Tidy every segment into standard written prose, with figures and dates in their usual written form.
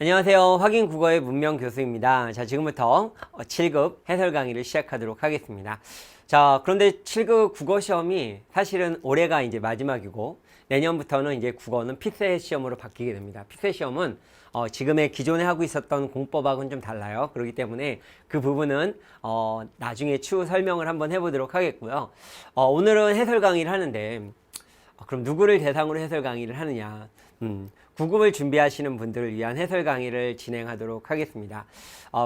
안녕하세요. 확인 국어의 문명 교수입니다. 자, 지금부터 7급 해설 강의를 시작하도록 하겠습니다. 자, 그런데 7급 국어 시험이 사실은 올해가 이제 마지막이고 내년부터는 이제 국어는 필세 시험으로 바뀌게 됩니다. 필세 시험은 지금의 기존에 하고 있었던 공법하고는 좀 달라요. 그렇기 때문에 그 부분은 나중에 추후 설명을 한번 해보도록 하겠고요. 오늘은 해설 강의를 하는데 그럼 누구를 대상으로 해설 강의를 하느냐? 9급을 준비하시는 분들을 위한 해설 강의를 진행하도록 하겠습니다.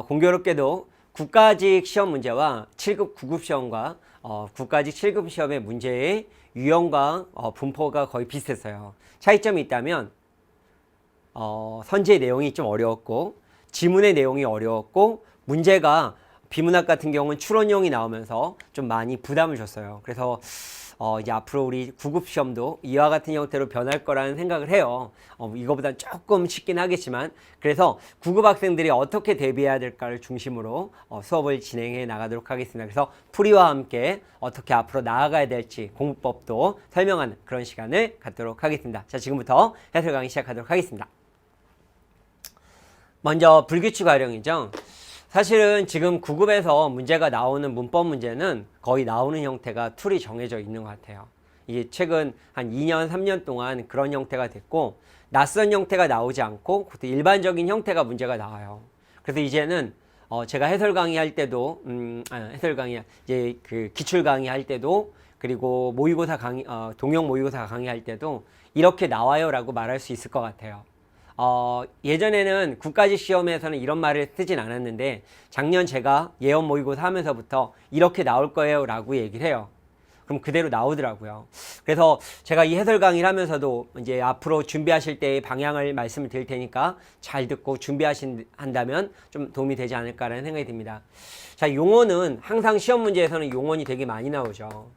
공교롭게도 국가직 시험 문제와 7급 9급 시험과 국가직 7급 시험의 문제의 유형과 분포가 거의 비슷했어요. 차이점이 있다면 선지의 내용이 좀 어려웠고 지문의 내용이 어려웠고 문제가 비문학 같은 경우는 추론용이 나오면서 좀 많이 부담을 줬어요. 그래서 이제 앞으로 우리 9급 시험도 이와 같은 형태로 변할 거라는 생각을 해요. 이거보다 조금 쉽긴 하겠지만 그래서 9급 학생들이 어떻게 대비해야 될까를 중심으로 수업을 진행해 나가도록 하겠습니다. 그래서 풀이와 함께 어떻게 앞으로 나아가야 될지 공부법도 설명하는 그런 시간을 갖도록 하겠습니다. 자, 지금부터 해설 강의 시작하도록 하겠습니다. 먼저 불규칙 활용이죠. 사실은 지금 9급에서 문제가 나오는 문법 문제는 거의 나오는 형태가 툴이 정해져 있는 것 같아요. 이게 최근 한 2년, 3년 동안 그런 형태가 됐고 낯선 형태가 나오지 않고 일반적인 형태가 문제가 나와요. 그래서 이제는 제가 해설 강의 할 때도 해설 강의 이제 그 기출 강의 할 때도 그리고 모의고사 강의 동영 모의고사 강의할 때도 이렇게 나와요라고 말할 수 있을 것 같아요. 예전에는 국가직 시험에서는 이런 말을 쓰진 않았는데 작년 제가 예언 모의고사 하면서부터 이렇게 나올 거예요 라고 얘기를 해요. 그럼 그대로 나오더라고요. 그래서 제가 이 해설 강의를 하면서도 이제 앞으로 준비하실 때의 방향을 말씀을 드릴 테니까 잘 듣고 준비한다면 좀 도움이 되지 않을까라는 생각이 듭니다. 자, 용어는 항상 시험 문제에서는 용언이 되게 많이 나오죠.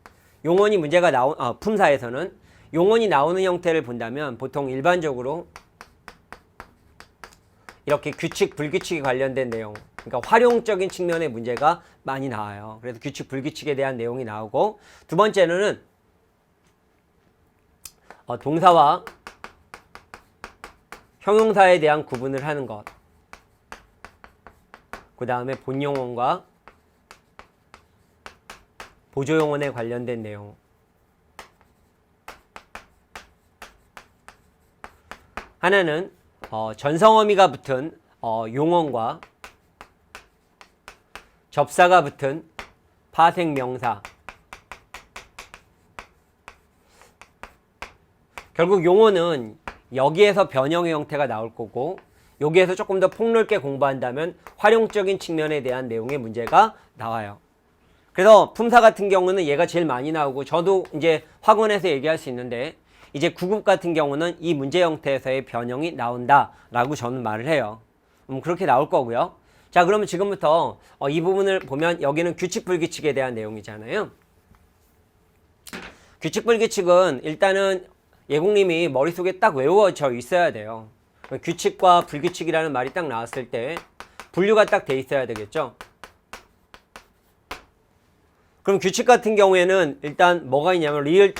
용언이 문제가 품사에서는 용언이 나오는 형태를 본다면 보통 일반적으로 이렇게 규칙, 불규칙에 관련된 내용, 그러니까 활용적인 측면의 문제가 많이 나와요. 그래서 규칙, 불규칙에 대한 내용이 나오고 두 번째는 동사와 형용사에 대한 구분을 하는 것, 그 다음에 본용언과 보조용언에 관련된 내용, 하나는 전성어미가 붙은 용언과 접사가 붙은 파생명사. 결국 용언은 여기에서 변형의 형태가 나올 거고 여기에서 조금 더 폭넓게 공부한다면 활용적인 측면에 대한 내용의 문제가 나와요. 그래서 품사 같은 경우는 얘가 제일 많이 나오고 저도 이제 학원에서 얘기할 수 있는데 이제 9급 같은 경우는 이 문제 형태에서의 변형이 나온다라고 저는 말을 해요. 그렇게 나올 거고요. 자, 그러면 지금부터 이 부분을 보면 여기는 규칙 불규칙에 대한 내용이잖아요. 규칙 불규칙은 일단은 예공님이 머릿속에 딱 외워져 있어야 돼요. 규칙과 불규칙이라는 말이 딱 나왔을 때 분류가 딱 돼 있어야 되겠죠. 그럼 규칙 같은 경우에는 일단 뭐가 있냐면 리을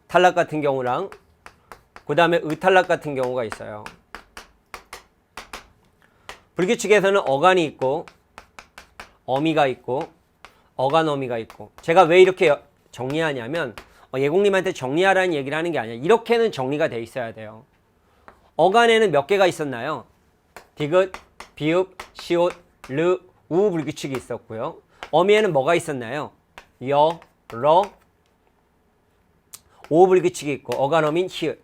탈락 같은 경우랑 그 다음에 의탈락 같은 경우가 있어요. 불규칙에서는 어간이 있고 어미가 있고 어간어미가 있고 제가 왜 이렇게 정리하냐면 예공님한테 정리하라는 얘기를 하는 게 아니라 이렇게는 정리가 돼 있어야 돼요. 어간에는 몇 개가 있었나요? 디귿, 비읍, 시옷, 르, 우 불규칙이 있었고요. 어미에는 뭐가 있었나요? 여, 러, 오 불규칙이 있고 어간어민 히읗.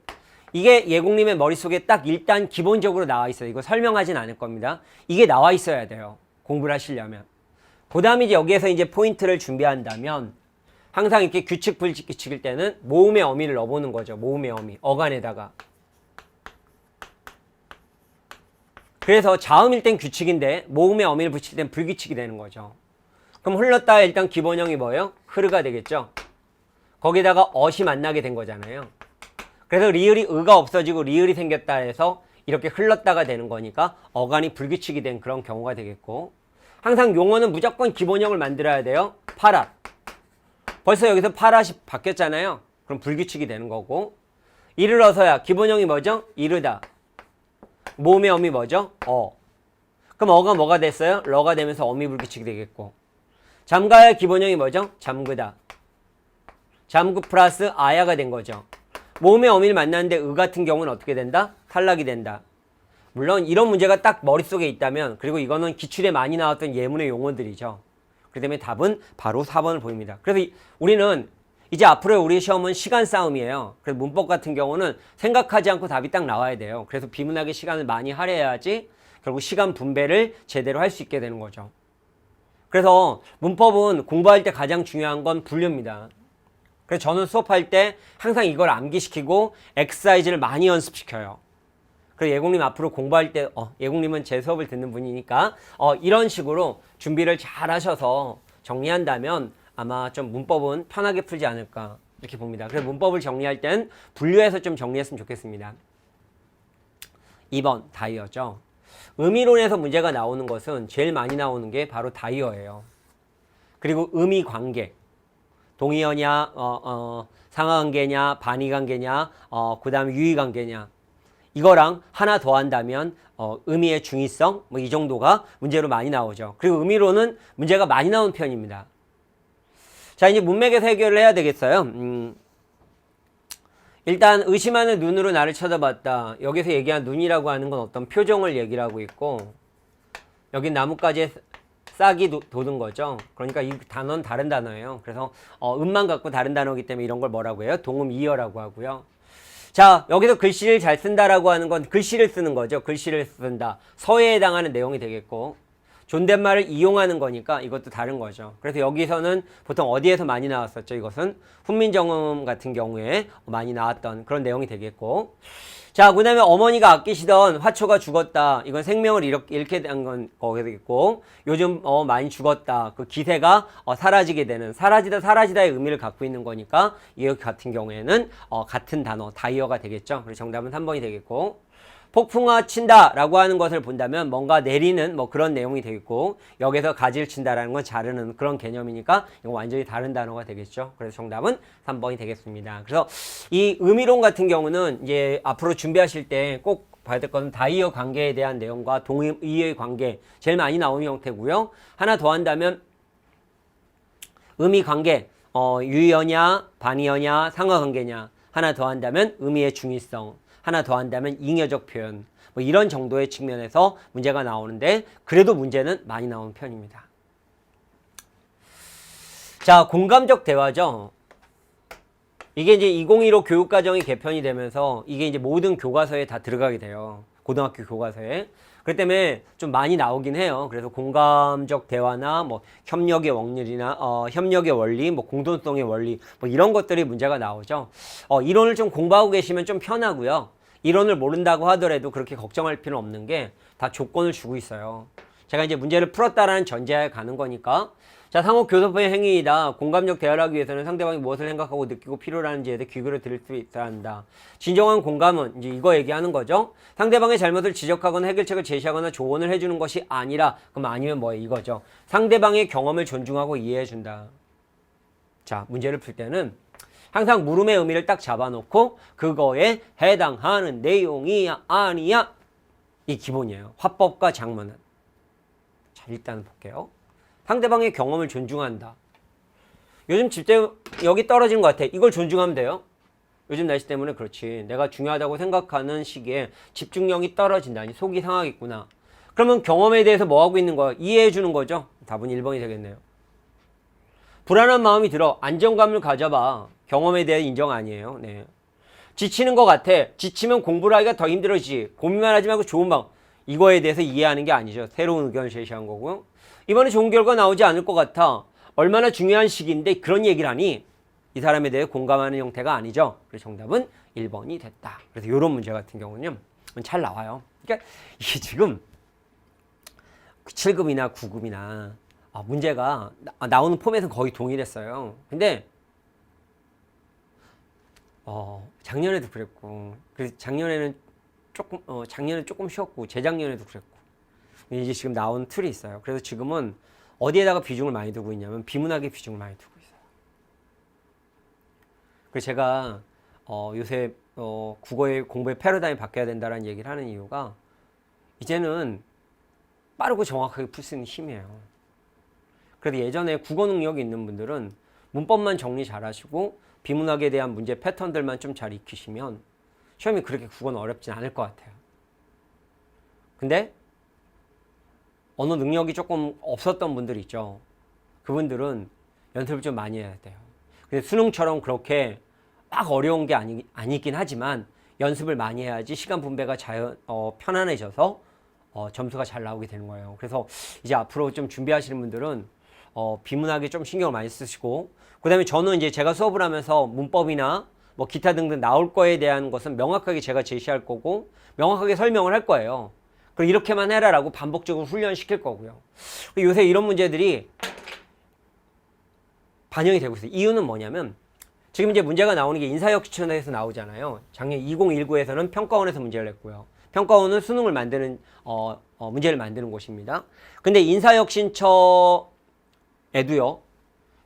이게 예공님의 머릿속에 딱 일단 기본적으로 나와 있어요. 이거 설명하진 않을 겁니다. 이게 나와 있어야 돼요. 공부를 하시려면. 그 다음에 이제 여기에서 이제 포인트를 준비한다면 항상 이렇게 규칙 불규칙일 때는 모음의 어미를 넣어보는 거죠. 모음의 어미. 어간에다가. 그래서 자음일 땐 규칙인데 모음의 어미를 붙일 땐 불규칙이 되는 거죠. 그럼 흘렀다 일단 기본형이 뭐예요? 흐르가 되겠죠. 거기다가 어시 만나게 된 거잖아요. 그래서 리을이 의가 없어지고 리을이 생겼다 해서 이렇게 흘렀다가 되는 거니까 어간이 불규칙이 된 그런 경우가 되겠고 항상 용어는 무조건 기본형을 만들어야 돼요. 파랏. 벌써 여기서 파랏이 바뀌었잖아요. 그럼 불규칙이 되는 거고 이르러서야 기본형이 뭐죠? 이르다. 모음의 어미 뭐죠? 그럼 어가 뭐가 됐어요? 러가 되면서 어미 불규칙이 되겠고. 잠가야 기본형이 뭐죠? 잠그다. 잠그 플러스 아야가 된 거죠. 모음의 어미를 만났는데 의 같은 경우는 어떻게 된다? 탈락이 된다. 물론 이런 문제가 딱 머릿속에 있다면, 그리고 이거는 기출에 많이 나왔던 예문의 용어들이죠. 그렇기 때문에 답은 바로 4번을 보입니다. 그래서 우리는 이제 앞으로 우리 시험은 시간 싸움이에요. 그래서 문법 같은 경우는 생각하지 않고 답이 딱 나와야 돼요. 그래서 비문학의 시간을 많이 할애해야지 결국 시간 분배를 제대로 할 수 있게 되는 거죠. 그래서 문법은 공부할 때 가장 중요한 건 분류입니다. 그래서 저는 수업할 때 항상 이걸 암기시키고 엑서사이즈를 많이 연습시켜요. 그래서 예국님 앞으로 공부할 때 예국님은 제 수업을 듣는 분이니까 이런 식으로 준비를 잘 하셔서 정리한다면 아마 좀 문법은 편하게 풀지 않을까 이렇게 봅니다. 그래서 문법을 정리할 땐 분류해서 좀 정리했으면 좋겠습니다. 2번 다이어죠. 의미론에서 문제가 나오는 것은 제일 많이 나오는 게 바로 다이어예요. 그리고 의미 관계. 동의어냐, 상하관계냐, 반의관계냐, 그 다음에 유의관계냐. 이거랑 하나 더 한다면 의미의 중의성 뭐 이 정도가 문제로 많이 나오죠. 그리고 의미로는 문제가 많이 나오는 편입니다. 자, 이제 문맥에서 해결을 해야 되겠어요. 일단 의심하는 눈으로 나를 쳐다봤다. 여기서 얘기한 눈이라고 하는 건 어떤 표정을 얘기를 하고 있고, 여기 나뭇가지에 싹이 돋은 거죠. 그러니까 이 단어는 다른 단어예요. 그래서 음만 갖고 다른 단어이기 때문에 이런 걸 뭐라고 해요? 동음이어라고 하고요. 자, 여기서 글씨를 잘 쓴다라고 하는 건 글씨를 쓰는 거죠. 글씨를 쓴다. 서예에 해당하는 내용이 되겠고, 존댓말을 이용하는 거니까 이것도 다른 거죠. 그래서 여기서는 보통 어디에서 많이 나왔었죠? 이것은 훈민정음 같은 경우에 많이 나왔던 그런 내용이 되겠고, 자, 그 다음에 어머니가 아끼시던 화초가 죽었다. 이건 생명을 잃게 된 건 거겠고, 요즘 많이 죽었다. 그 기세가 사라지게 되는, 사라지다의 의미를 갖고 있는 거니까 이 같은 경우에는 같은 단어 다이어가 되겠죠. 그래서 정답은 3번이 되겠고, 폭풍아 친다 라고 하는 것을 본다면 뭔가 내리는 뭐 그런 내용이 되겠고, 여기서 가지를 친다라는 건 자르는 그런 개념이니까 이거 완전히 다른 단어가 되겠죠. 그래서 정답은 3번이 되겠습니다. 그래서 이 의미론 같은 경우는 이제 앞으로 준비하실 때 꼭 봐야 될 것은 다이어 관계에 대한 내용과 동의의 관계 제일 많이 나오는 형태고요. 하나 더 한다면 의미 관계, 유의어냐 반의어냐 상하관계냐. 하나 더 한다면 의미의 중의성, 하나 더 한다면 잉여적 표현, 뭐 이런 정도의 측면에서 문제가 나오는데, 그래도 문제는 많이 나오는 편입니다. 자, 공감적 대화죠. 이게 이제 2015 교육과정이 개편이 되면서 이게 이제 모든 교과서에 다 들어가게 돼요. 고등학교 교과서에. 그렇기 때문에 좀 많이 나오긴 해요. 그래서 공감적 대화나 뭐 협력의 원리나 협력의 원리, 뭐 공존성의 원리, 뭐 이런 것들이 문제가 나오죠. 이론을 좀 공부하고 계시면 좀 편하고요. 이론을 모른다고 하더라도 그렇게 걱정할 필요는 없는 게 다 조건을 주고 있어요. 제가 이제 문제를 풀었다라는 전제하에 가는 거니까. 자, 상호 교섭의 행위이다. 공감적 대화를 하기 위해서는 상대방이 무엇을 생각하고 느끼고 필요로 하는지에 대해 귀결을 들을 수 있어야 한다. 진정한 공감은 이제 이거 얘기하는 거죠. 상대방의 잘못을 지적하거나 해결책을 제시하거나 조언을 해주는 것이 아니라, 그럼 아니면 뭐예요? 이거죠. 상대방의 경험을 존중하고 이해해준다. 자, 문제를 풀 때는 항상 물음의 의미를 딱 잡아놓고 그거에 해당하는 내용이야 아니야, 이 기본이에요. 화법과 작문은. 자, 일단 볼게요. 상대방의 경험을 존중한다. 요즘 집대 여기 떨어지는 것 같아. 이걸 존중하면 돼요. 요즘 날씨 때문에 그렇지. 내가 중요하다고 생각하는 시기에 집중력이 떨어진다니 속이 상하겠구나. 그러면 경험에 대해서 뭐 하고 있는 거야? 이해해 주는 거죠. 답은 1번이 되겠네요. 불안한 마음이 들어. 안정감을 가져봐. 경험에 대한 인정 아니에요. 네. 지치는 것 같아. 지치면 공부를 하기가 더 힘들어지지. 고민만 하지 말고 좋은 방법. 이거에 대해서 이해하는 게 아니죠. 새로운 의견을 제시한 거고요. 이번에 좋은 결과 나오지 않을 것 같아. 얼마나 중요한 시기인데 그런 얘기를 하니 이 사람에 대해 공감하는 형태가 아니죠. 그래서 정답은 1번이 됐다. 그래서 이런 문제 같은 경우는요, 잘 나와요. 그러니까 이게 지금 7급이나 9급이나 문제가 나오는 폼에서 거의 동일했어요. 근데 작년에도 그랬고, 그래서 작년에는 조금 쉬었고, 재작년에도 그랬고, 이제 지금 나온 틀이 있어요. 그래서 지금은 어디에다가 비중을 많이 두고 있냐면 비문학에 비중을 많이 두고 있어요. 그래서 제가 요새 국어의 공부의 패러다임이 바뀌어야 된다는 얘기를 하는 이유가 이제는 빠르고 정확하게 풀 수 있는 힘이에요. 그래도 예전에 국어 능력이 있는 분들은 문법만 정리 잘 하시고 비문학에 대한 문제 패턴들만 좀 잘 익히시면 시험이 그렇게 국어는 어렵진 않을 것 같아요. 근데 언어 능력이 조금 없었던 분들 있죠. 그분들은 연습을 좀 많이 해야 돼요. 근데 수능처럼 그렇게 막 어려운 게 아니긴 하지만 연습을 많이 해야지 시간 분배가 편안해져서 점수가 잘 나오게 되는 거예요. 그래서 이제 앞으로 좀 준비하시는 분들은 비문학에 좀 신경을 많이 쓰시고, 그 다음에 저는 이제 제가 수업을 하면서 문법이나 뭐 기타 등등 나올 거에 대한 것은 명확하게 제가 제시할 거고 명확하게 설명을 할 거예요. 그리고 이렇게만 해라라고 반복적으로 훈련시킬 거고요. 요새 이런 문제들이 반영이 되고 있어요. 이유는 뭐냐면 지금 이제 문제가 나오는 게 인사혁신처에서 나오잖아요. 작년 2019에서는 평가원에서 문제를 냈고요. 평가원은 수능을 만드는 문제를 만드는 곳입니다. 근데 인사혁신처에도요,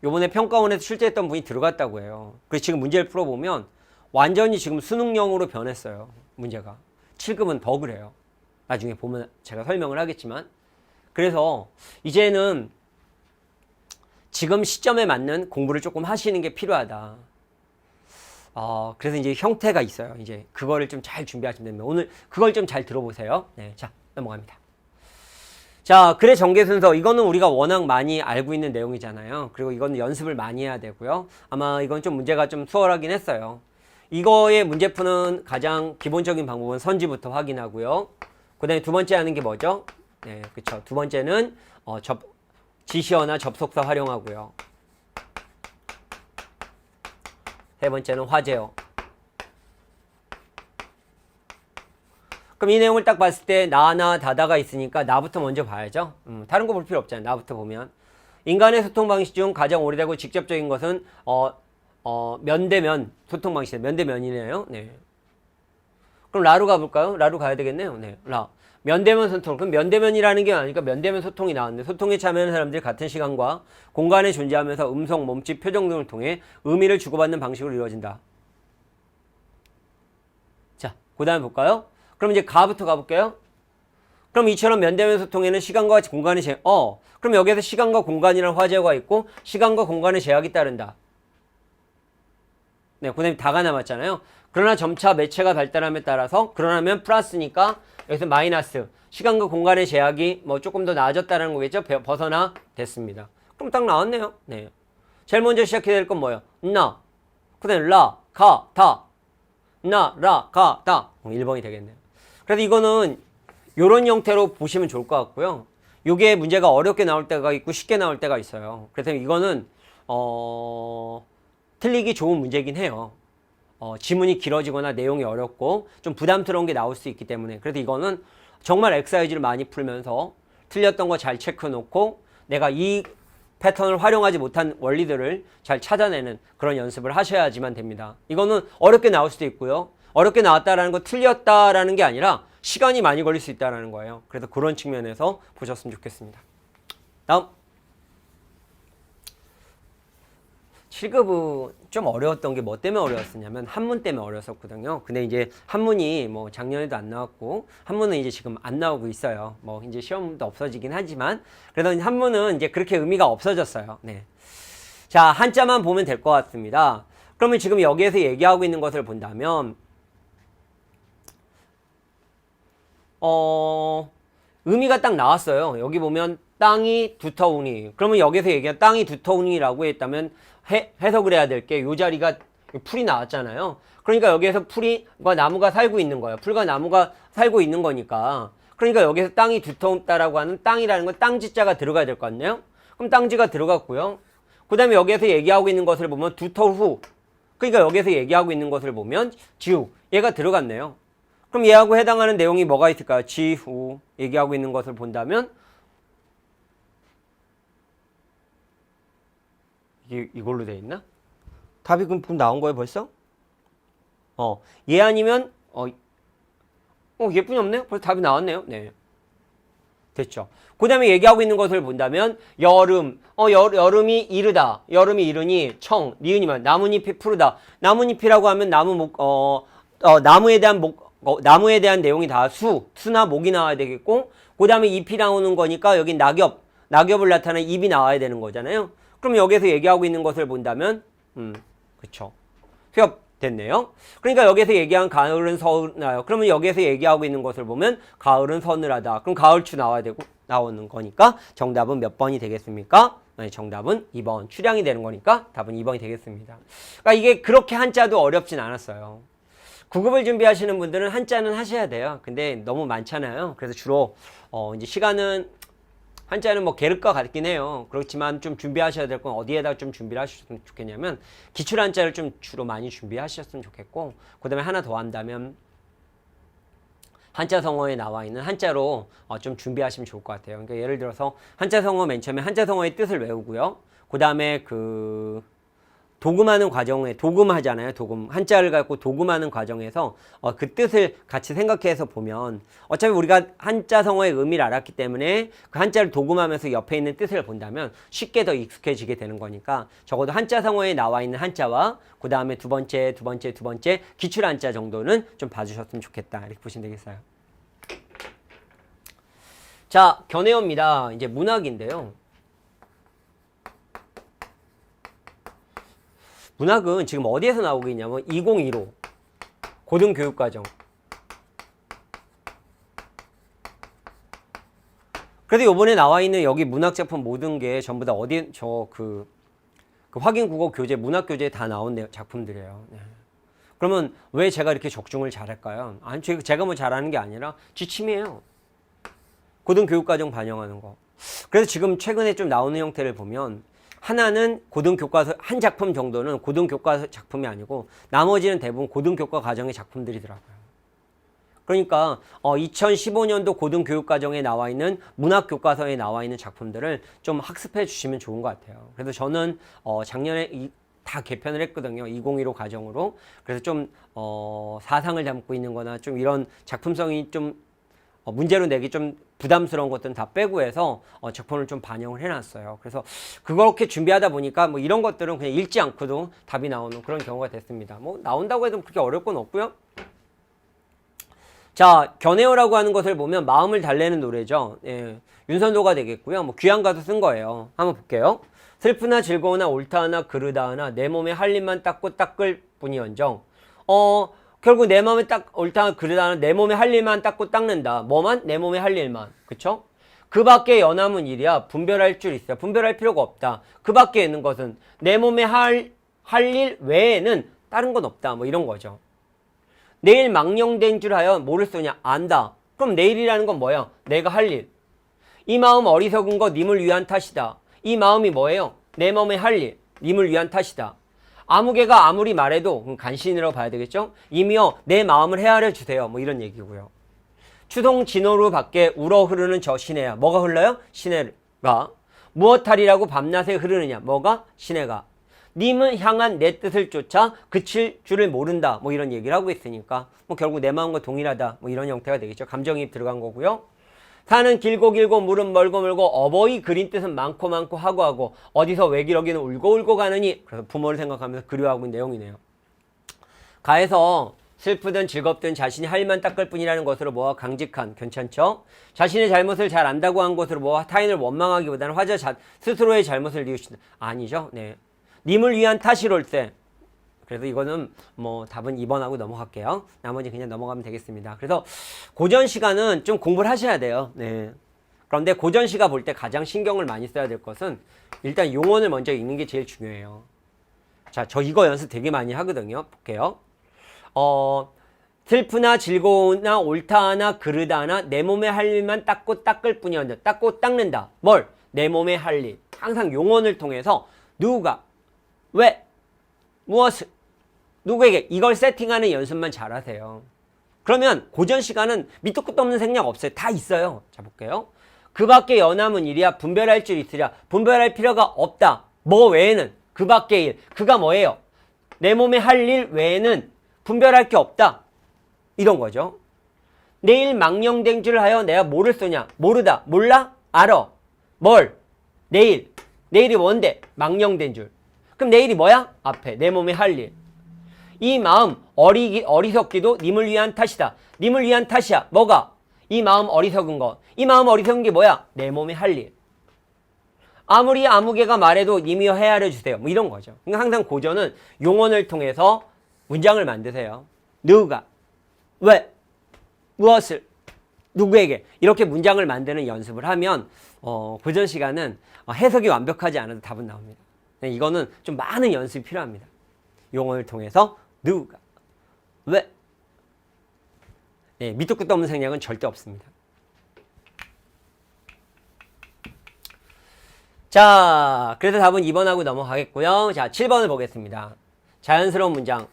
요번에 평가원에서 출제했던 분이 들어갔다고 해요. 그래서 지금 문제를 풀어보면 완전히 지금 수능형으로 변했어요. 문제가 7급은 더 그래요. 나중에 보면 제가 설명을 하겠지만, 그래서 이제는 지금 시점에 맞는 공부를 조금 하시는 게 필요하다. 그래서 이제 형태가 있어요. 이제 그거를 좀 잘 준비하시면 됩니다. 오늘 그걸 좀 잘 들어보세요. 네, 자, 넘어갑니다. 자, 글의 전개 순서. 이거는 우리가 워낙 많이 알고 있는 내용이잖아요. 그리고 이거는 연습을 많이 해야 되고요. 아마 이건 좀 문제가 좀 수월하긴 했어요. 이거의 문제 푸는 가장 기본적인 방법은 선지부터 확인하고요. 그 다음에 두 번째 하는 게 뭐죠? 네, 그쵸. 두 번째는 지시어나 접속사 활용하고요. 세 번째는 화제어. 그럼 이 내용을 딱 봤을 때 나나 다다가 있으니까 나부터 먼저 봐야죠. 다른 거 볼 필요 없잖아요. 나부터 보면. 인간의 소통 방식 중 가장 오래되고 직접적인 것은 면대면 소통 방식. 면대면이네요. 네. 그럼 라로 가볼까요? 라로 가야 되겠네요. 네. 라. 면대면 소통. 그럼 면대면이라는 게 아니니까 면대면 소통이 나왔는데, 소통에 참여하는 사람들이 같은 시간과 공간에 존재하면서 음성, 몸짓, 표정 등을 통해 의미를 주고받는 방식으로 이루어진다. 자, 그 다음에 볼까요? 그럼 이제 가부터 가볼게요. 그럼 이처럼 면대면 소통에는 시간과 공간의 그럼 여기에서 시간과 공간이라는 화제어가 있고 시간과 공간의 제약이 따른다. 네, 그 다음에 다가 남았잖아요. 그러나 점차 매체가 발달함에 따라서, 그러나면 플러스니까 여기서 마이너스, 시간과 공간의 제약이 뭐 조금 더 나아졌다는 거겠죠. 벗어나 됐습니다. 그럼 딱 나왔네요. 네. 제일 먼저 시작해야 될 건 뭐예요? 나, 그 다음에 라, 가, 다. 나, 라, 가, 다. 1번이 되겠네요. 그래서 이거는 요런 형태로 보시면 좋을 것 같고요. 요게 문제가 어렵게 나올 때가 있고 쉽게 나올 때가 있어요. 그래서 이거는 틀리기 좋은 문제긴 해요. 지문이 길어지거나 내용이 어렵고 좀 부담스러운 게 나올 수 있기 때문에. 그래서 이거는 정말 엑사이즈를 많이 풀면서 틀렸던 거 잘 체크해 놓고 내가 이 패턴을 활용하지 못한 원리들을 잘 찾아내는 그런 연습을 하셔야지만 됩니다. 이거는 어렵게 나올 수도 있고요. 어렵게 나왔다라는 거 틀렸다라는 게 아니라 시간이 많이 걸릴 수 있다는 거예요. 그래서 그런 측면에서 보셨으면 좋겠습니다. 다음. 7급은 좀 어려웠던 게 뭐 때문에 어려웠었냐면 한문 때문에 어려웠었거든요. 근데 이제 한문이 뭐 작년에도 안 나왔고 한문은 이제 지금 안 나오고 있어요. 뭐 이제 시험도 없어지긴 하지만 그래도 한문은 이제 그렇게 의미가 없어졌어요. 네. 자, 한자만 보면 될 것 같습니다. 그러면 지금 여기에서 얘기하고 있는 것을 본다면 의미가 딱 나왔어요. 여기 보면 땅이 두터우니. 그러면 여기서 얘기한 땅이 두터우니라고 했다면 해석을 해야 될 게 이 자리가 풀이 나왔잖아요. 그러니까 여기에서 풀과 나무가 살고 있는 거예요. 풀과 나무가 살고 있는 거니까. 그러니까 여기서 땅이 두터웠다라고 하는 땅이라는 건 땅지자가 들어가야 될 것 같네요. 그럼 땅지가 들어갔고요. 그 다음에 여기에서 얘기하고 있는 것을 보면 두터후. 그러니까 여기에서 얘기하고 있는 것을 보면 지우. 얘가 들어갔네요. 그럼 얘하고 해당하는 내용이 뭐가 있을까요? 지후. 얘기하고 있는 것을 본다면 이걸로 돼 있나? 답이 그럼 나온 거예요 벌써? 얘 아니면 얘뿐이 없네요. 벌써 답이 나왔네요. 네, 됐죠. 그 다음에 얘기하고 있는 것을 본다면 여름, 여름이 이르다. 여름이 이르니 나무잎이 푸르다. 나무잎이라고 하면 나무에 대한 나무에 대한 내용이 다 수나 목이 나와야 되겠고, 그 다음에 잎이 나오는 거니까 여기 낙엽을 나타내는 잎이 나와야 되는 거잖아요. 그럼 여기서 얘기하고 있는 것을 본다면, 그쵸. 수업 됐네요. 그러니까 여기서 얘기한 가을은 서늘하요. 그러면 여기서 얘기하고 있는 것을 보면 가을은 서늘하다. 그럼 가을추 나오는 거니까 정답은 몇 번이 되겠습니까? 네, 정답은 2번. 출량이 되는 거니까 답은 2번이 되겠습니다. 그러니까 이게 그렇게 한자도 어렵진 않았어요. 9급을 준비하시는 분들은 한자는 하셔야 돼요. 근데 너무 많잖아요. 그래서 주로 이제 시간은 한자는 뭐 계륵과 같긴 해요. 그렇지만 좀 준비하셔야 될 건 어디에다 좀 준비를 하셨으면 좋겠냐면 기출 한자를 좀 주로 많이 준비하셨으면 좋겠고, 그 다음에 하나 더 한다면 한자 성어에 나와 있는 한자로 좀 준비하시면 좋을 것 같아요. 그러니까 예를 들어서 한자 성어 맨 처음에 한자 성어의 뜻을 외우고요. 그 다음에 도금하는 과정에 도금하잖아요. 도금 한자를 갖고 도금하는 과정에서 그 뜻을 같이 생각해서 보면 어차피 우리가 한자 성어의 의미를 알았기 때문에 그 한자를 도금하면서 옆에 있는 뜻을 본다면 쉽게 더 익숙해지게 되는 거니까 적어도 한자 성어에 나와 있는 한자와 그 다음에 두 번째 기출 한자 정도는 좀 봐주셨으면 좋겠다. 이렇게 보시면 되겠어요. 자, 견해어입니다. 이제 문학인데요. 문학은 지금 어디에서 나오고 있냐면 2015 고등교육과정. 그래서 요번에 나와 있는 여기 문학작품 모든 게 전부 다 어디 그 확인국어 교재 문학교재에 다 나온 작품들이에요. 네. 그러면 왜 제가 이렇게 적중을 잘할까요? 아니 제가 뭐 잘하는 게 아니라 지침이에요. 고등교육과정 반영하는 거. 그래서 지금 최근에 좀 나오는 형태를 보면 하나는 고등교과서 한 작품 정도는 고등교과서 작품이 아니고 나머지는 대부분 고등교과 과정의 작품들이더라고요. 그러니까 2015년도 고등교육과정에 나와 있는 문학교과서에 나와 있는 작품들을 좀 학습해 주시면 좋은 것 같아요. 그래서 저는 작년에 다 개편을 했거든요. 2015 과정으로. 그래서 좀 사상을 담고 있는 거나 좀 이런 작품성이 좀 문제로 내기 좀 부담스러운 것들은 다 빼고 해서 작품을 좀 반영을 해놨어요. 그래서 그렇게 준비하다 보니까 뭐 이런 것들은 그냥 읽지 않고도 답이 나오는 그런 경우가 됐습니다. 뭐 나온다고 해도 그렇게 어려울 건 없고요. 자, 견해어라고 하는 것을 보면 마음을 달래는 노래죠. 예, 윤선도가 되겠고요. 뭐 귀한 가수 쓴 거예요. 한번 볼게요. 슬프나 즐거우나 옳다하나 그르다하나 내 몸에 할 일만 닦고 닦을 뿐이언정. 결국 내 마음에 딱 옳다 그러다는 내 몸에 할 일만 닦고 닦는다. 뭐만? 내 몸에 할 일만. 그쵸? 그 밖에 연함은 일이야. 분별할 줄 있어. 분별할 필요가 없다. 그 밖에 있는 것은 내 몸에 할 일 외에는 다른 건 없다. 뭐 이런 거죠. 내일 망령된 줄 하여 뭐를 쓰냐? 안다. 그럼 내일이라는 건 뭐야? 내가 할 일. 이 마음 어리석은 거 님을 위한 탓이다. 이 마음이 뭐예요? 내 몸에 할 일. 님을 위한 탓이다. 아무개가 아무리 말해도 간신이라고 봐야 되겠죠? 이미여 내 마음을 헤아려 주세요. 뭐 이런 얘기고요. 추동 진호루 밖에 울어 흐르는 저 시내야. 뭐가 흘러요? 시내가. 무엇하리라고 밤낮에 흐르느냐? 뭐가? 시내가. 님은 향한 내 뜻을 쫓아 그칠 줄을 모른다. 뭐 이런 얘기를 하고 있으니까 뭐 결국 내 마음과 동일하다. 뭐 이런 형태가 되겠죠. 감정이입 들어간 거고요. 산은 길고 길고 물은 멀고 멀고 어버이 그린 뜻은 많고 많고 하고 어디서 외기러기는 울고 가느니. 그래서 부모를 생각하면서 그리워하고 있는 내용이네요. 가에서 슬프든 즐겁든 자신이 할 일만 닦을 뿐이라는 것으로 뭐와 강직한. 괜찮죠? 자신의 잘못을 잘 안다고 한 것으로 뭐와 타인을 원망하기보다는 화자 스스로의 잘못을 뉘우친다. 아니죠. 네. 님을 위한 탓이롤세. 그래서 이거는 뭐 답은 2번하고 넘어갈게요. 나머지 그냥 넘어가면 되겠습니다. 그래서 고전 시간은 좀 공부를 하셔야 돼요. 네. 그런데 고전 시가 볼 때 가장 신경을 많이 써야 될 것은 일단 용언을 먼저 읽는 게 제일 중요해요. 자, 저 이거 연습 되게 많이 하거든요. 볼게요. 슬프나 즐거우나 옳다하나 그르다하나 내 몸에 할 일만 닦고 닦을 뿐이었는데 닦고 닦는다. 뭘? 내 몸에 할 일. 항상 용언을 통해서 누가, 왜, 무엇을, 누구에게 이걸 세팅하는 연습만 잘하세요. 그러면 고전 시간은 밑도 끝도 없는 생략 없어요. 다 있어요. 자, 볼게요. 그 밖에 연함은 일이야. 분별할 줄 있으랴. 분별할 필요가 없다. 뭐 외에는? 그 밖의 일. 그가 뭐예요? 내 몸에 할 일 외에는 분별할 게 없다. 이런 거죠. 내일 망령된 줄 하여 내가 뭐를 쏘냐? 모르다. 몰라? 알아. 뭘? 내일. 내일이 뭔데? 망령된 줄. 그럼 내일이 뭐야? 앞에 내 몸에 할 일. 이 마음 어리석기도 님을 위한 탓이다. 님을 위한 탓이야. 뭐가? 이 마음 어리석은 거. 이 마음 어리석은 게 뭐야? 내 몸에 할 일. 아무리 아무개가 말해도 님이여 헤아려 주세요. 뭐 이런 거죠. 그러니까 항상 고전은 용언을 통해서 문장을 만드세요. 누가, 왜, 무엇을, 누구에게 이렇게 문장을 만드는 연습을 하면 고전 시간은 해석이 완벽하지 않아도 답은 나옵니다. 이거는 좀 많은 연습이 필요합니다. 용언을 통해서 누가, 왜. 네, 밑도 끝도 없는 생략은 절대 없습니다. 자, 그래서 답은 2번하고 넘어가겠고요. 자, 7번을 보겠습니다. 자연스러운 문장.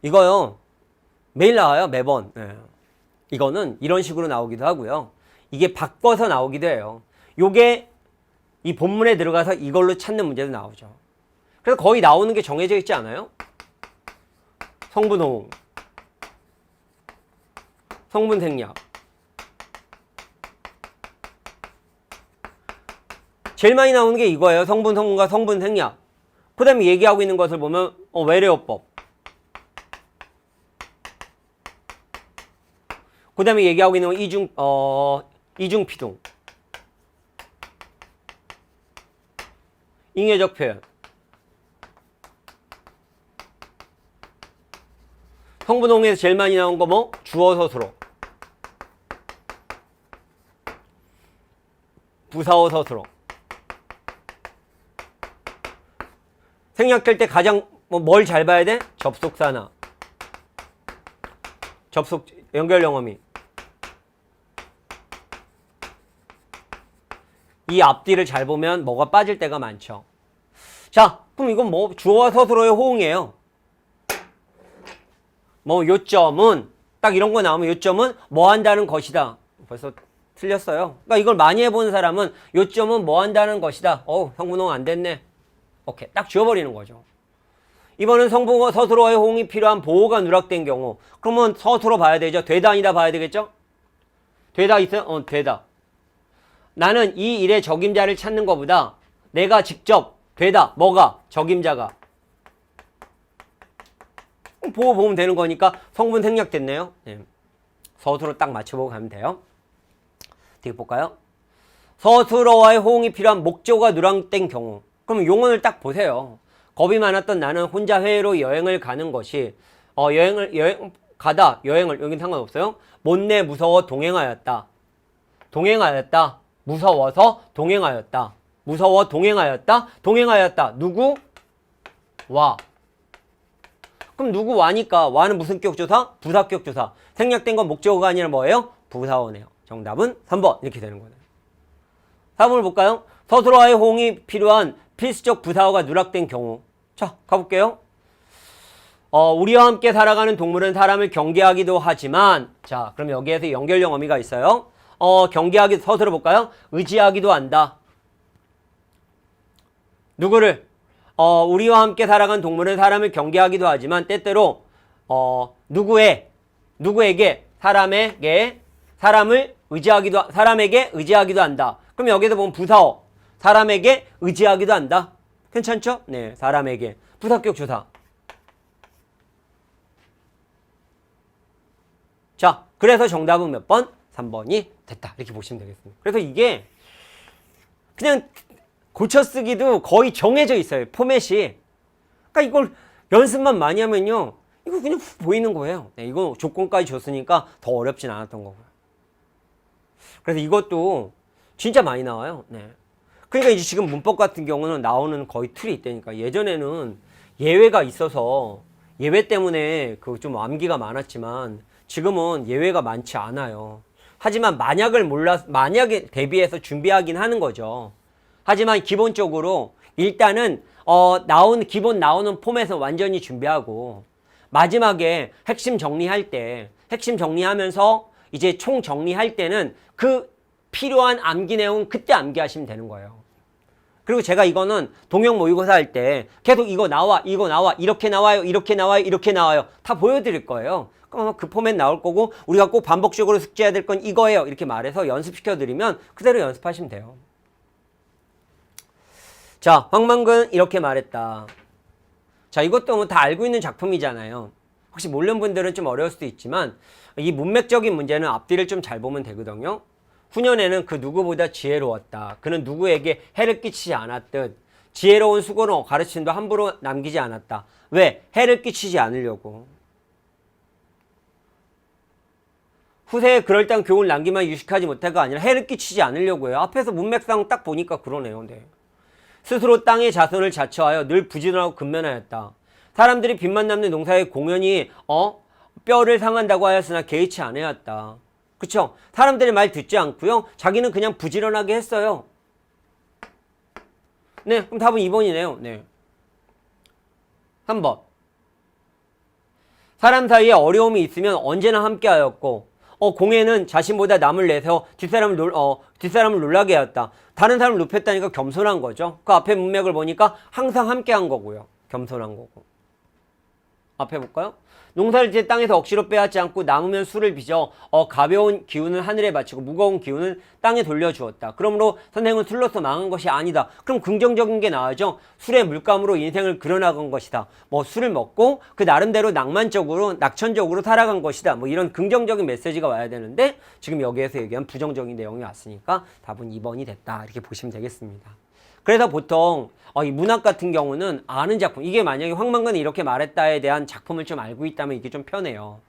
이거요. 매일 나와요. 매번. 네. 이거는 이런 식으로 나오기도 하고요. 이게 바꿔서 나오기도 해요. 요게 이 본문에 들어가서 이걸로 찾는 문제도 나오죠. 그래서 거의 나오는 게 정해져 있지 않아요? 성분 호응, 성분 생략. 제일 많이 나오는 게 이거예요. 성분 호응과 성분 생략. 그 다음에 얘기하고 있는 것을 보면 외래어법. 그 다음에 얘기하고 있는 건 이중피동. 잉여적 표현. 성분홍에서 제일 많이 나온 거 뭐? 주어 서술어. 부사어 서술어. 생략될 때 가장 뭘 잘 봐야 돼? 접속사나 접속 연결 영어미. 이 앞뒤를 잘 보면 뭐가 빠질 때가 많죠. 자, 그럼 이건 뭐 주어와 서술어의 호응이에요. 뭐 요점은 딱 이런 거 나오면 요점은 뭐 한다는 것이다. 벌써 틀렸어요. 그러니까 이걸 많이 해본 사람은 요점은 뭐 한다는 것이다. 성분호응 안 됐네. 오케이, 딱 지워버리는 거죠. 이번은 성분어 서술어의 호응이 필요한 보호가 누락된 경우, 그러면 서술어 봐야 되죠. 되다 아니다 봐야 되겠죠. 되다 있어요? 되다. 나는 이 일의 적임자를 찾는 것보다 내가 직접 되다. 뭐가? 적임자가. 보고 보면 되는 거니까 성분 생략됐네요. 네. 서술어 딱 맞춰보고 가면 돼요. 어떻게 볼까요? 서술어와의 호응이 필요한 목적어가 누락된 경우. 그럼 용언을 딱 보세요. 겁이 많았던 나는 혼자 해외로 여행을 가는 것이 여행을 여기는 상관없어요. 못내 무서워 동행하였다. 동행하였다. 무서워서 동행하였다. 무서워 동행하였다. 동행하였다. 누구? 와. 그럼 누구 와니까 와는 무슨 격조사? 부사격조사. 생략된 건 목적어가 아니라 뭐예요? 부사어네요. 정답은 3번 이렇게 되는 거네요. 4번을 볼까요? 서술어와의 호응이 필요한 필수적 부사어가 누락된 경우. 자, 가볼게요. 우리와 함께 살아가는 동물은 사람을 경계하기도 하지만, 자, 그럼 여기에서 연결형 어미가 있어요. 경계하기도, 서술어 볼까요? 의지하기도 한다. 누구를? 우리와 함께 살아가는 동물은 사람을 경계하기도 하지만, 때때로, 누구에게, 사람에게 의지하기도 한다. 그럼 여기서 보면 부사어. 사람에게 의지하기도 한다. 괜찮죠? 네, 사람에게. 부사격 조사. 자, 그래서 정답은 몇 번? 3번이 됐다. 이렇게 보시면 되겠습니다. 그래서 이게 그냥 고쳐쓰기도 거의 정해져 있어요. 포맷이. 그러니까 이걸 연습만 많이 하면요. 이거 그냥 훅 보이는 거예요. 네, 이거 조건까지 줬으니까 더 어렵진 않았던 거고요. 그래서 이것도 진짜 많이 나와요. 네. 그러니까 이제 지금 문법 같은 경우는 나오는 거의 틀이 있다니까. 예전에는 예외가 있어서 예외 때문에 그 좀 암기가 많았지만 지금은 예외가 많지 않아요. 하지만 만약에 대비해서 준비하긴 하는 거죠. 하지만 기본적으로 일단은 기본 나오는 폼에서 완전히 준비하고 마지막에 핵심 정리하면서 이제 총 정리할 때는 그 필요한 암기 내용 그때 암기하시면 되는 거예요. 그리고 제가 이거는 동영 모의고사 할 때 계속 이거 나와, 이렇게 나와요, 이렇게 나와요, 이렇게 나와요. 다 보여드릴 거예요. 그럼 그 포맷 나올 거고 우리가 꼭 반복적으로 숙제해야 될 건 이거예요. 이렇게 말해서 연습시켜드리면 그대로 연습하시면 돼요. 자, 황만근 이렇게 말했다. 자, 이것도 뭐 다 알고 있는 작품이잖아요. 혹시 모르는 분들은 좀 어려울 수도 있지만 이 문맥적인 문제는 앞뒤를 좀 잘 보면 되거든요. 후년에는 그 누구보다 지혜로웠다. 그는 누구에게 해를 끼치지 않았듯 지혜로운 수고로 가르침도 함부로 남기지 않았다. 왜? 해를 끼치지 않으려고. 후세에 그럴듯한 교훈을 남기만 유식하지 못할가 아니라 해를 끼치지 않으려고 해요. 앞에서 문맥상 딱 보니까 그러네요. 네. 스스로 땅의 자손을 자처하여 늘 부지런하고 근면하였다. 사람들이 빚만 남는 농사에 공연히 뼈를 상한다고 하였으나 개의치 않아였다. 그쵸? 사람들의 말 듣지 않고요. 자기는 그냥 부지런하게 했어요. 네, 그럼 답은 2번이네요. 네. 3번. 사람 사이에 어려움이 있으면 언제나 함께하였고 공에는 자신보다 남을 내서 뒷사람을 놀라게 하였다. 다른 사람을 높였다니까 겸손한 거죠. 그 앞에 문맥을 보니까 항상 함께한 거고요. 겸손한 거고. 앞에 볼까요? 농사를 지을 땅에서 억지로 빼앗지 않고 남으면 술을 빚어 가벼운 기운은 하늘에 바치고 무거운 기운은 땅에 돌려주었다. 그러므로 선생은 술로서 망한 것이 아니다. 그럼 긍정적인 게 나와죠. 술의 물감으로 인생을 그려나간 것이다. 뭐 술을 먹고 그 나름대로 낭만적으로 낙천적으로 살아간 것이다. 뭐 이런 긍정적인 메시지가 와야 되는데 지금 여기에서 얘기한 부정적인 내용이 왔으니까 답은 2번이 됐다. 이렇게 보시면 되겠습니다. 그래서 보통 이 문학 같은 경우는 아는 작품, 이게 만약에 황만근이 이렇게 말했다에 대한 작품을 좀 알고 있다면 이게 좀 편해요.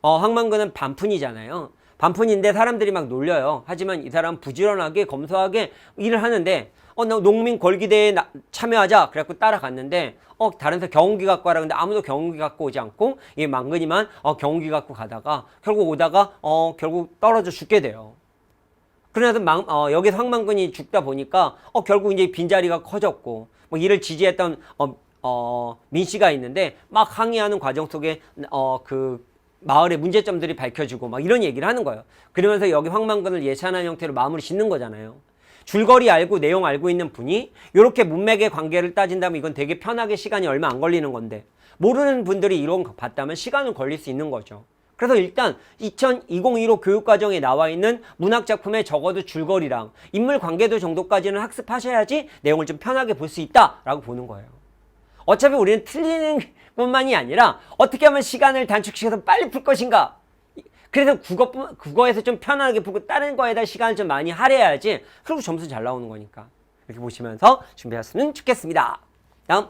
황만근은 반푼이잖아요. 반푼인데 사람들이 막 놀려요. 하지만 이 사람 부지런하게 검소하게 일을 하는데 나 농민 걸기대회에 참여하자 그래갖고 따라갔는데 다른 사람 경운기 갖고 가라 근데 아무도 경운기 갖고 오지 않고 이 만근이만 경운기 갖고 가다가 결국 오다가 결국 떨어져 죽게 돼요. 그러면서 여기서 황만근이 죽다 보니까 결국 이제 빈자리가 커졌고 뭐 이를 지지했던 민 씨가 있는데 막 항의하는 과정 속에 그 마을의 문제점들이 밝혀지고 막 이런 얘기를 하는 거예요. 그러면서 여기 황만근을 예찬한 형태로 마무리 짓는 거잖아요. 줄거리 알고 내용 알고 있는 분이 이렇게 문맥의 관계를 따진다면 이건 되게 편하게 시간이 얼마 안 걸리는 건데 모르는 분들이 이런 거 봤다면 시간은 걸릴 수 있는 거죠. 그래서 일단 2015 교육과정에 나와 있는 문학작품의 적어도 줄거리랑 인물 관계도 정도까지는 학습하셔야지 내용을 좀 편하게 볼 수 있다라고 보는 거예요. 어차피 우리는 틀리는 뿐만이 아니라 어떻게 하면 시간을 단축시켜서 빨리 풀 것인가. 그래서 국어에서 좀 편하게 풀고 다른 거에다 시간을 좀 많이 할애해야지. 그리고 점수 잘 나오는 거니까. 이렇게 보시면서 준비하셨으면 좋겠습니다. 다음.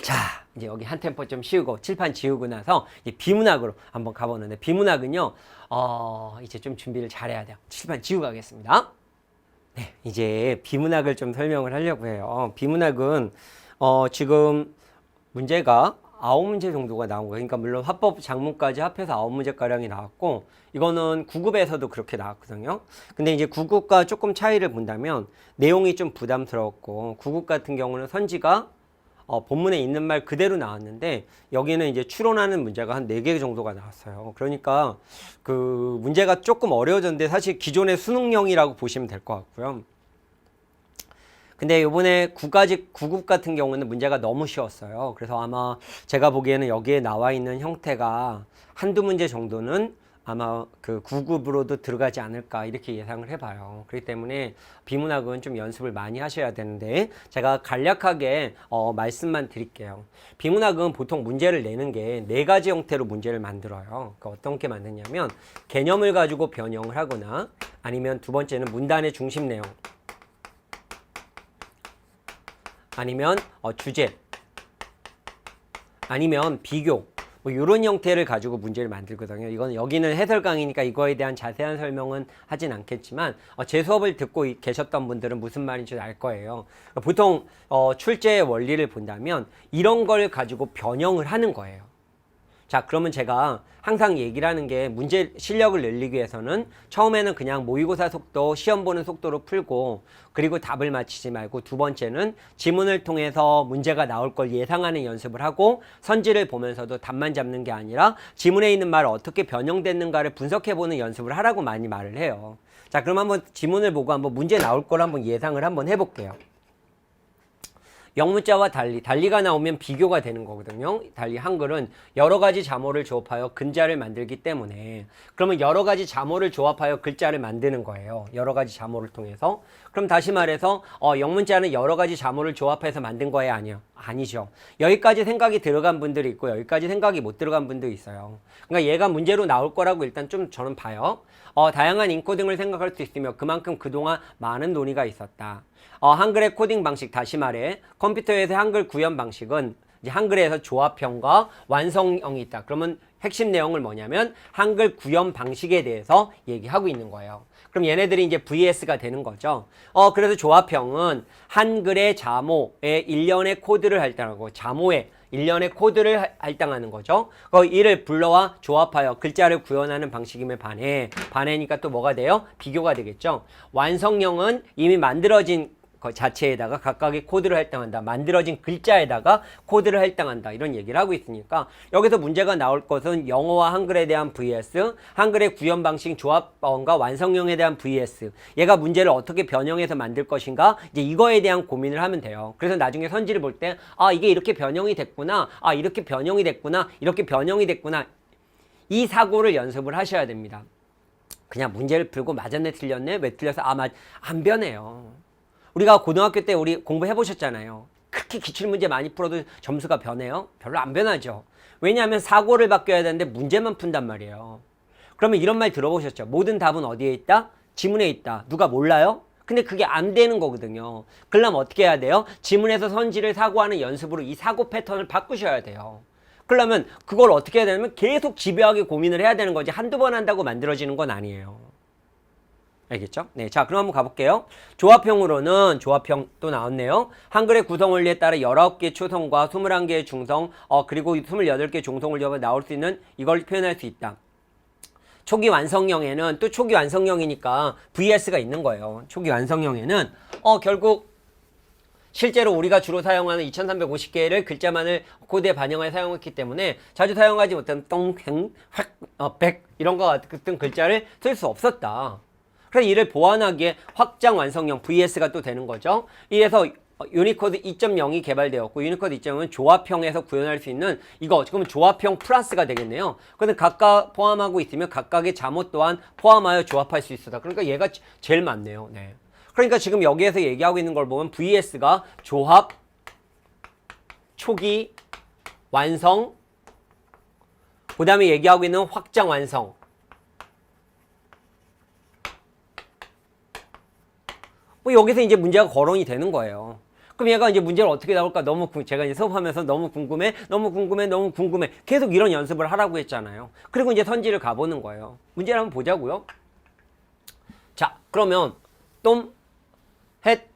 자, 이제 여기 한 템포 좀 쉬우고 칠판 지우고 나서 이제 비문학으로 한번 가보는데 비문학은요, 이제 좀 준비를 잘해야 돼요. 칠판 지우고 가겠습니다. 네, 이제 비문학을 좀 설명을 하려고 해요. 비문학은 지금 문제가 9문제 정도가 나온 거예요. 그러니까 물론 화법 작문까지 합해서 9문제가량이 나왔고 이거는 9급에서도 그렇게 나왔거든요. 근데 이제 9급과 조금 차이를 본다면 내용이 좀 부담스러웠고 9급 같은 경우는 선지가 본문에 있는 말 그대로 나왔는데 여기는 이제 추론하는 문제가 한 4개 정도가 나왔어요. 그러니까 그 문제가 조금 어려워졌는데 사실 기존의 수능형이라고 보시면 될 것 같고요. 근데 요번에 9급 같은 경우는 문제가 너무 쉬웠어요. 그래서 아마 제가 보기에는 여기에 나와 있는 형태가 한두 문제 정도는 아마 그 9급으로도 들어가지 않을까 이렇게 예상을 해봐요. 그렇기 때문에 비문학은 좀 연습을 많이 하셔야 되는데 제가 간략하게 말씀만 드릴게요. 비문학은 보통 문제를 내는 게 4가지 형태로 문제를 만들어요. 그러니까 어떤 게 만드냐면 개념을 가지고 변형을 하거나 아니면 두 번째는 문단의 중심 내용 아니면 주제 아니면 비교 뭐 이런 형태를 가지고 문제를 만들거든요. 이건 여기는 해설 강의니까 이거에 대한 자세한 설명은 하진 않겠지만 제 수업을 듣고 계셨던 분들은 무슨 말인지 알 거예요. 보통 출제의 원리를 본다면 이런 걸 가지고 변형을 하는 거예요. 자, 그러면 제가 항상 얘기를 하는 게 문제 실력을 늘리기 위해서는 처음에는 그냥 모의고사 속도, 시험 보는 속도로 풀고 그리고 답을 맞히지 말고 두 번째는 지문을 통해서 문제가 나올 걸 예상하는 연습을 하고 선지를 보면서도 답만 잡는 게 아니라 지문에 있는 말을 어떻게 변형됐는가를 분석해보는 연습을 하라고 많이 말을 해요. 자, 그럼 한번 지문을 보고 한번 문제 나올 걸 한번 예상을 한번 해볼게요. 영문자와 달리가 나오면 비교가 되는 거거든요. 달리 한글은 여러 가지 자모를 조합하여 근자를 만들기 때문에 그러면 여러 가지 자모를 조합하여 글자를 만드는 거예요. 여러 가지 자모를 통해서. 그럼 다시 말해서 영문자는 여러 가지 자모를 조합해서 만든 거예요? 아니요. 아니죠. 여기까지 생각이 들어간 분들이 있고 여기까지 생각이 못 들어간 분들이 있어요. 그러니까 얘가 문제로 나올 거라고 일단 좀 저는 봐요. 다양한 인코딩을 생각할 수 있으며 그만큼 그동안 많은 논의가 있었다. 한글의 코딩 방식, 다시 말해 컴퓨터에서 한글 구현 방식은 이제 한글에서 조합형과 완성형이 있다. 그러면 핵심 내용을 뭐냐면 한글 구현 방식에 대해서 얘기하고 있는 거예요. 그럼 얘네들이 이제 VS가 되는 거죠. 그래서 조합형은 한글의 자모에 일련의 코드를 할당하고 자모에 일련의 코드를 할당하는 거죠. 이를 불러와 조합하여 글자를 구현하는 방식임에 반해니까 또 뭐가 돼요? 비교가 되겠죠. 완성형은 이미 만들어진 그 자체에다가 각각의 코드를 할당한다. 만들어진 글자에다가 코드를 할당한다. 이런 얘기를 하고 있으니까 여기서 문제가 나올 것은 영어와 한글에 대한 VS, 한글의 구현 방식 조합원과 완성형에 대한 VS. 얘가 문제를 어떻게 변형해서 만들 것인가? 이제 이거에 대한 고민을 하면 돼요. 그래서 나중에 선지를 볼 때 이게 이렇게 변형이 됐구나. 이렇게 변형이 됐구나. 이렇게 변형이 됐구나. 이 사고를 연습을 하셔야 됩니다. 그냥 문제를 풀고 맞았네 틀렸네 왜 틀려서 안 변해요. 우리가 고등학교 때 우리 공부해 보셨잖아요. 그렇게 기출문제 많이 풀어도 점수가 변해요? 별로 안 변하죠. 왜냐하면 사고를 바뀌어야 되는데 문제만 푼단 말이에요. 그러면 이런 말 들어보셨죠? 모든 답은 어디에 있다? 지문에 있다. 누가 몰라요? 근데 그게 안 되는 거거든요. 그러려면 어떻게 해야 돼요? 지문에서 선지를 사고하는 연습으로 이 사고 패턴을 바꾸셔야 돼요. 그러려면 그걸 어떻게 해야 되냐면 계속 집요하게 고민을 해야 되는 거지 한두 번 한다고 만들어지는 건 아니에요. 알겠죠? 네, 자 그럼 한번 가볼게요. 조합형으로는 조합형 또 나왔네요. 한글의 구성 원리에 따라 19개의 초성과 21개의 중성 그리고 28개의 종성을 조합해 나올 수 있는 이걸 표현할 수 있다. 초기 완성형에는 또 초기 완성형이니까 VS가 있는 거예요. 초기 완성형에는 결국 실제로 우리가 주로 사용하는 2350개를 글자만을 코드에 반영해 사용했기 때문에 자주 사용하지 못한 똥행, 획, 백 이런 거 같은 글자를 쓸 수 없었다. 그래서 이를 보완하기에 확장 완성형 VS가 또 되는 거죠. 이래서 유니코드 2.0이 개발되었고 유니코드 2.0은 조합형에서 구현할 수 있는 이거 지금 조합형 플러스가 되겠네요. 근데 각각 포함하고 있으면 각각의 자모 또한 포함하여 조합할 수 있다. 그러니까 얘가 제일 많네요. 네. 그러니까 지금 여기에서 얘기하고 있는 걸 보면 VS가 조합, 초기, 완성, 그 다음에 얘기하고 있는 확장 완성. 여기서 이제 문제가 거론이 되는 거예요. 그럼 얘가 이제 문제를 어떻게 나올까 제가 이제 수업하면서 너무 궁금해. 계속 이런 연습을 하라고 했잖아요. 그리고 이제 선지를 가보는 거예요. 문제를 한번 보자고요. 자, 그러면 똠, 헷,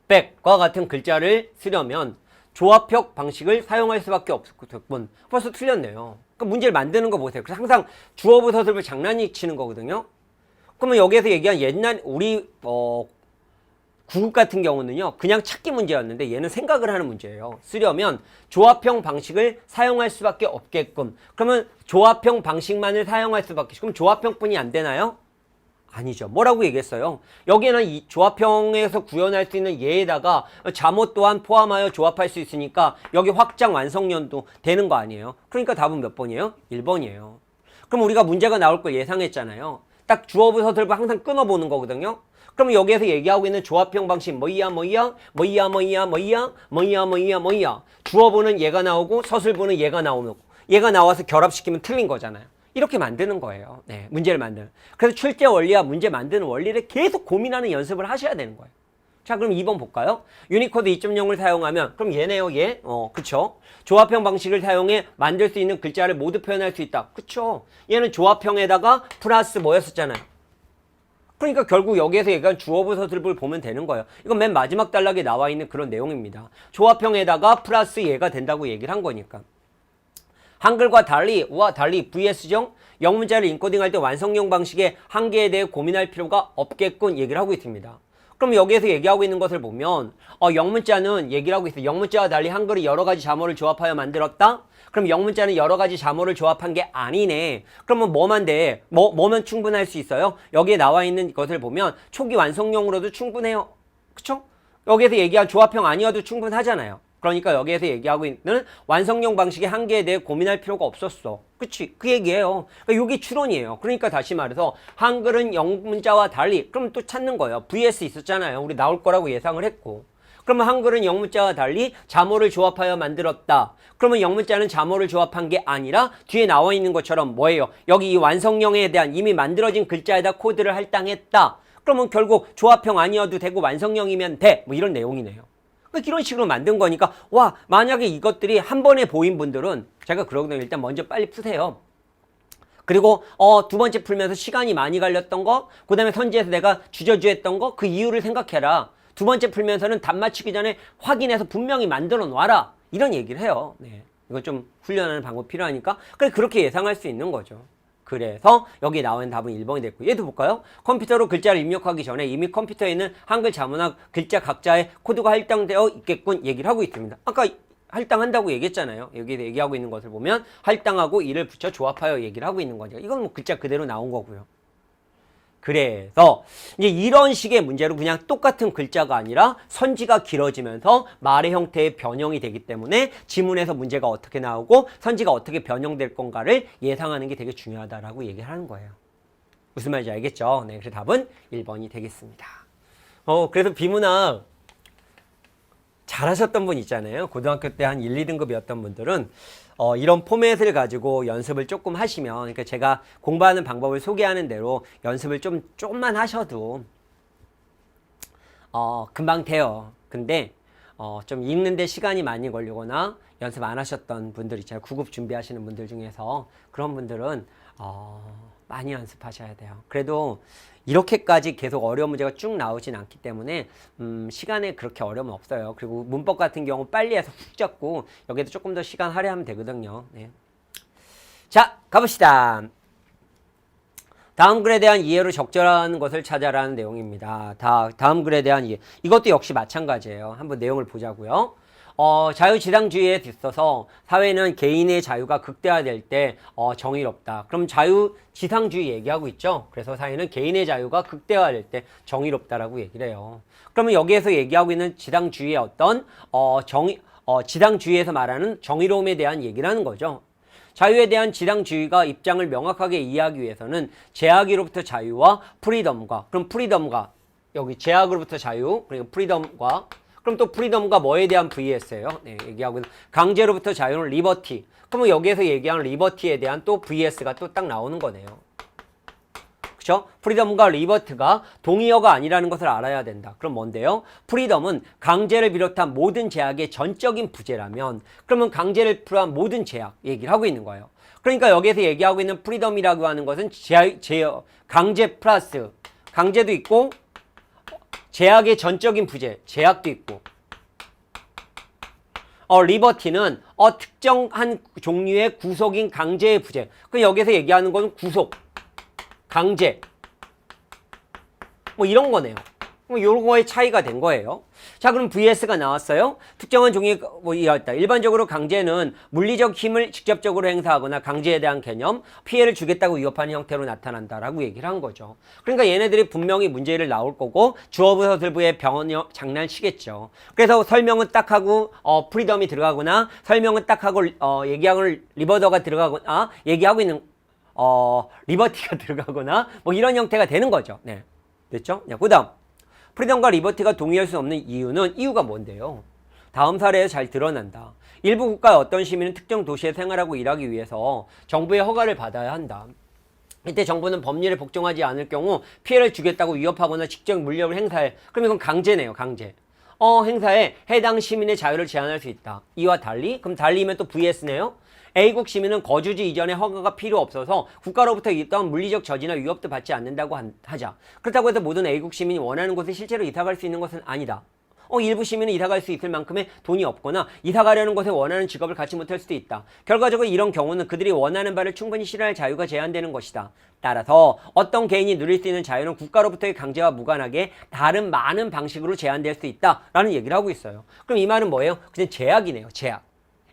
백과 같은 글자를 쓰려면 조합형 방식을 사용할 수밖에 없었군. 벌써 틀렸네요. 그러니까 문제를 만드는 거 보세요. 그래서 항상 주어부 서술을 장난이 치는 거거든요. 그러면 여기에서 얘기한 옛날 우리 구급 같은 경우는요 그냥 찾기 문제였는데 얘는 생각을 하는 문제예요. 쓰려면 조합형 방식을 사용할 수밖에 없게끔. 그러면 조합형 방식만을 사용할 수밖에. 그럼 조합형뿐이 안 되나요? 아니죠. 뭐라고 얘기했어요? 여기에는 이 조합형에서 구현할 수 있는 얘에다가 자모 또한 포함하여 조합할 수 있으니까 여기 확장 완성년도 되는 거 아니에요? 그러니까 답은 몇 번이에요? 1번이에요. 그럼 우리가 문제가 나올 걸 예상했잖아요. 딱 주어부 서술부 항상 끊어보는 거거든요. 그럼 여기에서 얘기하고 있는 조합형 방식 뭐야. 주어부는 얘가 나오고 서술부는 얘가 나오고 얘가 나와서 결합시키면 틀린 거잖아요. 이렇게 만드는 거예요. 네, 문제를 만드는. 그래서 출제 원리와 문제 만드는 원리를 계속 고민하는 연습을 하셔야 되는 거예요. 자, 그럼 2번 볼까요? 유니코드 2.0을 사용하면 그럼 얘네요, 얘. 그쵸? 조합형 방식을 사용해 만들 수 있는 글자를 모두 표현할 수 있다. 그쵸? 얘는 조합형에다가 플러스 뭐였었잖아요. 그러니까 결국 여기에서 얘기한 주어부 서술부를 보면 되는 거예요. 이건 맨 마지막 단락에 나와 있는 그런 내용입니다. 조합형에다가 플러스 얘가 된다고 얘기를 한 거니까. 한글과 달리 VS정 영문자를 인코딩할 때 완성형 방식의 한계에 대해 고민할 필요가 없겠군 얘기를 하고 있습니다. 그럼 여기에서 얘기하고 있는 것을 보면 영문자는 얘기를 하고 있어요. 영문자와 달리 한글이 여러 가지 자모를 조합하여 만들었다? 그럼 영문자는 여러 가지 자모를 조합한 게 아니네. 그러면 뭐만 돼? 뭐면 충분할 수 있어요? 여기에 나와 있는 것을 보면 초기 완성형으로도 충분해요. 그쵸? 여기에서 얘기한 조합형 아니어도 충분하잖아요. 그러니까 여기에서 얘기하고 있는 완성형 방식의 한계에 대해 고민할 필요가 없었어. 그치? 그 얘기예요. 그러니까 이게 추론이에요. 그러니까 다시 말해서 한글은 영문자와 달리 그럼 또 찾는 거예요. VS 있었잖아요. 우리 나올 거라고 예상을 했고. 그러면 한글은 영문자와 달리 자모를 조합하여 만들었다. 그러면 영문자는 자모를 조합한 게 아니라 뒤에 나와 있는 것처럼 뭐예요? 여기 이 완성형에 대한 이미 만들어진 글자에다 코드를 할당했다. 그러면 결국 조합형 아니어도 되고 완성형이면 돼. 뭐 이런 내용이네요. 그러니까 이런 식으로 만든 거니까 와 만약에 이것들이 한 번에 보인 분들은 제가 그러거든요. 일단 먼저 빨리 푸세요. 그리고 두 번째 풀면서 시간이 많이 걸렸던 거, 그 다음에 선지에서 내가 주저주했던 거, 그 이유를 생각해라. 두 번째 풀면서는 답 맞추기 전에 확인해서 분명히 만들어 놔라. 이런 얘기를 해요. 네. 이거 좀 훈련하는 방법 필요하니까 그렇게 예상할 수 있는 거죠. 그래서 여기 나온 답은 1번이 됐고 얘도 볼까요? 컴퓨터로 글자를 입력하기 전에 이미 컴퓨터에 있는 한글 자모나 글자 각자의 코드가 할당되어 있겠군 얘기를 하고 있습니다. 아까 할당한다고 얘기했잖아요. 여기에 얘기하고 있는 것을 보면 할당하고 이를 붙여 조합하여 얘기를 하고 있는 거죠. 이건 뭐 글자 그대로 나온 거고요. 그래서 이제 이런 식의 문제로 그냥 똑같은 글자가 아니라 선지가 길어지면서 말의 형태의 변형이 되기 때문에 지문에서 문제가 어떻게 나오고 선지가 어떻게 변형될 건가를 예상하는 게 되게 중요하다라고 얘기를 하는 거예요. 무슨 말인지 알겠죠? 네, 그래서 답은 1번이 되겠습니다. 그래서 비문학 잘하셨던 분 있잖아요. 고등학교 때 한 1, 2등급이었던 분들은 이런 포맷을 가지고 연습을 조금 하시면, 그러니까 제가 공부하는 방법을 소개하는 대로 연습을 좀만 하셔도 금방 돼요. 근데 좀 읽는데 시간이 많이 걸리거나 연습 안 하셨던 분들 있잖아요. 9급 준비하시는 분들 중에서 그런 분들은 많이 연습하셔야 돼요. 그래도 이렇게까지 계속 어려운 문제가 쭉 나오진 않기 때문에 시간에 그렇게 어려움은 없어요. 그리고 문법 같은 경우 빨리 해서 훅 잡고 여기에도 조금 더 시간 할애하면 되거든요. 네. 자, 가봅시다. 다음 글에 대한 이해로 적절한 것을 찾아라는 내용입니다. 다음 글에 대한 이해. 이것도 역시 마찬가지예요. 한번 내용을 보자고요. 자유지상주의에 있어서 사회는 개인의 자유가 극대화될 때 정의롭다. 그럼 자유지상주의 얘기하고 있죠. 그래서 사회는 개인의 자유가 극대화될 때 정의롭다라고 얘기를 해요. 그러면 여기에서 얘기하고 있는 지상주의의 어떤 지상주의에서 말하는 정의로움에 대한 얘기를 하는 거죠. 자유에 대한 지상주의가 입장을 명확하게 이해하기 위해서는 제약으로부터 자유와 프리덤과, 그럼 프리덤과 여기 제약으로부터 자유 그리고 프리덤과, 그럼 또 프리덤과 뭐에 대한 VS예요? 네, 얘기하고 있는 강제로부터 자유는 리버티. 그러면 여기에서 얘기하는 리버티에 대한 또 VS가 또 딱 나오는 거네요. 그쵸? 프리덤과 리버티가 동의어가 아니라는 것을 알아야 된다. 그럼 뭔데요? 프리덤은 강제를 비롯한 모든 제약의 전적인 부재라면, 그러면 강제를 비롯한 모든 제약 얘기를 하고 있는 거예요. 그러니까 여기에서 얘기하고 있는 프리덤이라고 하는 것은 강제 플러스 강제도 있고 제약의 전적인 부재, 제약도 있고, 리버티는 특정한 종류의 구속인 강제의 부재. 그 여기서 얘기하는 건 구속, 강제, 뭐 이런 거네요. 뭐 요런 거의 차이가 된 거예요. 자, 그럼 VS가 나왔어요. 특정한 종류의 일반적으로 강제는 물리적 힘을 직접적으로 행사하거나 강제에 대한 개념, 피해를 주겠다고 위협하는 형태로 나타난다라고 얘기를 한 거죠. 그러니까 얘네들이 분명히 문제를 나올 거고 주어부 서술부의 병언 장난치겠죠. 그래서 설명은 딱 하고 프리덤이 들어가거나 설명은 딱 하고 얘기하고 리버더가 들어가거나 얘기하고 있는 리버티가 들어가거나 뭐 이런 형태가 되는 거죠. 네, 됐죠? 네, 그다음 프리덤과 리버티가 동의할 수 없는 이유가 뭔데요? 다음 사례에 잘 드러난다. 일부 국가의 어떤 시민은 특정 도시에 생활하고 일하기 위해서 정부의 허가를 받아야 한다. 이때 정부는 법률에 복종하지 않을 경우 피해를 주겠다고 위협하거나 직접 물력을 행사해. 그럼 이건 강제네요. 강제. 행사에 해당 시민의 자유를 제한할 수 있다. 이와 달리, 그럼 달리면 또 VS네요. A국 시민은 거주지 이전에 허가가 필요 없어서 국가로부터 어떤 물리적 저지나 위협도 받지 않는다고 하자. 그렇다고 해서 모든 A국 시민이 원하는 곳에 실제로 이사갈 수 있는 것은 아니다. 일부 시민은 이사 갈 수 있을 만큼의 돈이 없거나 이사 가려는 곳에 원하는 직업을 갖지 못할 수도 있다. 결과적으로 이런 경우는 그들이 원하는 바를 충분히 실현할 자유가 제한되는 것이다. 따라서 어떤 개인이 누릴 수 있는 자유는 국가로부터의 강제와 무관하게 다른 많은 방식으로 제한될 수 있다라는 얘기를 하고 있어요. 그럼 이 말은 뭐예요? 그냥 제약이네요. 제약.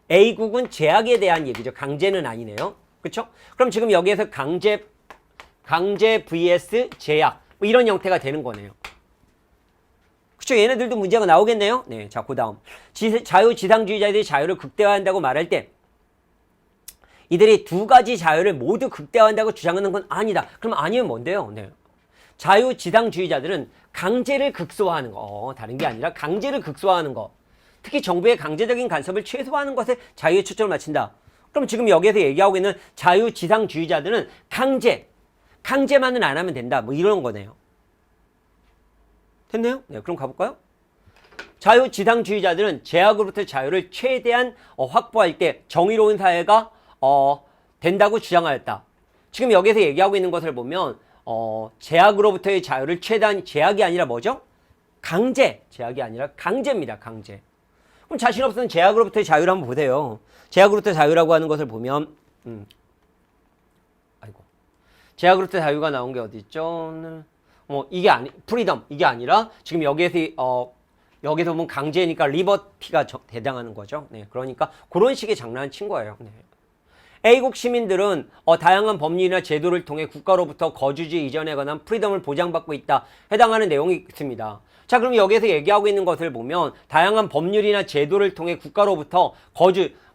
A국은 제약에 대한 얘기죠. 강제는 아니네요. 그렇죠? 그럼 지금 여기에서 강제 vs 제약 뭐 이런 형태가 되는 거네요. 그렇죠? 얘네들도 문제가 나오겠네요. 네, 자, 그다음 자유지상주의자들이 자유를 극대화한다고 말할 때 이들이 두 가지 자유를 모두 극대화한다고 주장하는 건 아니다. 그럼 아니면 뭔데요? 네. 자유지상주의자들은 강제를 극소화하는 거, 다른 게 아니라 강제를 극소화하는 거, 특히 정부의 강제적인 간섭을 최소화하는 것에 자유에 초점을 맞춘다. 그럼 지금 여기에서 얘기하고 있는 자유지상주의자들은 강제만은 안 하면 된다. 뭐 이런 거네요. 됐나요? 네, 그럼 가볼까요? 자유지상주의자들은 제약으로부터 자유를 최대한 확보할 때 정의로운 사회가 된다고 주장하였다. 지금 여기서 얘기하고 있는 것을 보면 제약으로부터의 자유를 최대한 제약이 아니라 뭐죠? 제약이 아니라 강제입니다. 강제. 그럼 자신 없으면 제약으로부터의 자유를 한번 보세요. 제약으로부터 자유라고 하는 것을 보면 제약으로부터 자유가 나온 게 어디 있죠? 프리덤 이게 아니라 지금 여기서 보면 강제니까 리버티가 해당하는 거죠. 네, 그러니까 그런 식의 장난을 친 거예요. 네. A국 시민들은 다양한 법률이나 제도를 통해 국가로부터 거주지 이전에 관한 프리덤을 보장받고 있다. 해당하는 내용이 있습니다. 자, 그럼 여기에서 얘기하고 있는 것을 보면 다양한 법률이나 제도를 통해 국가로부터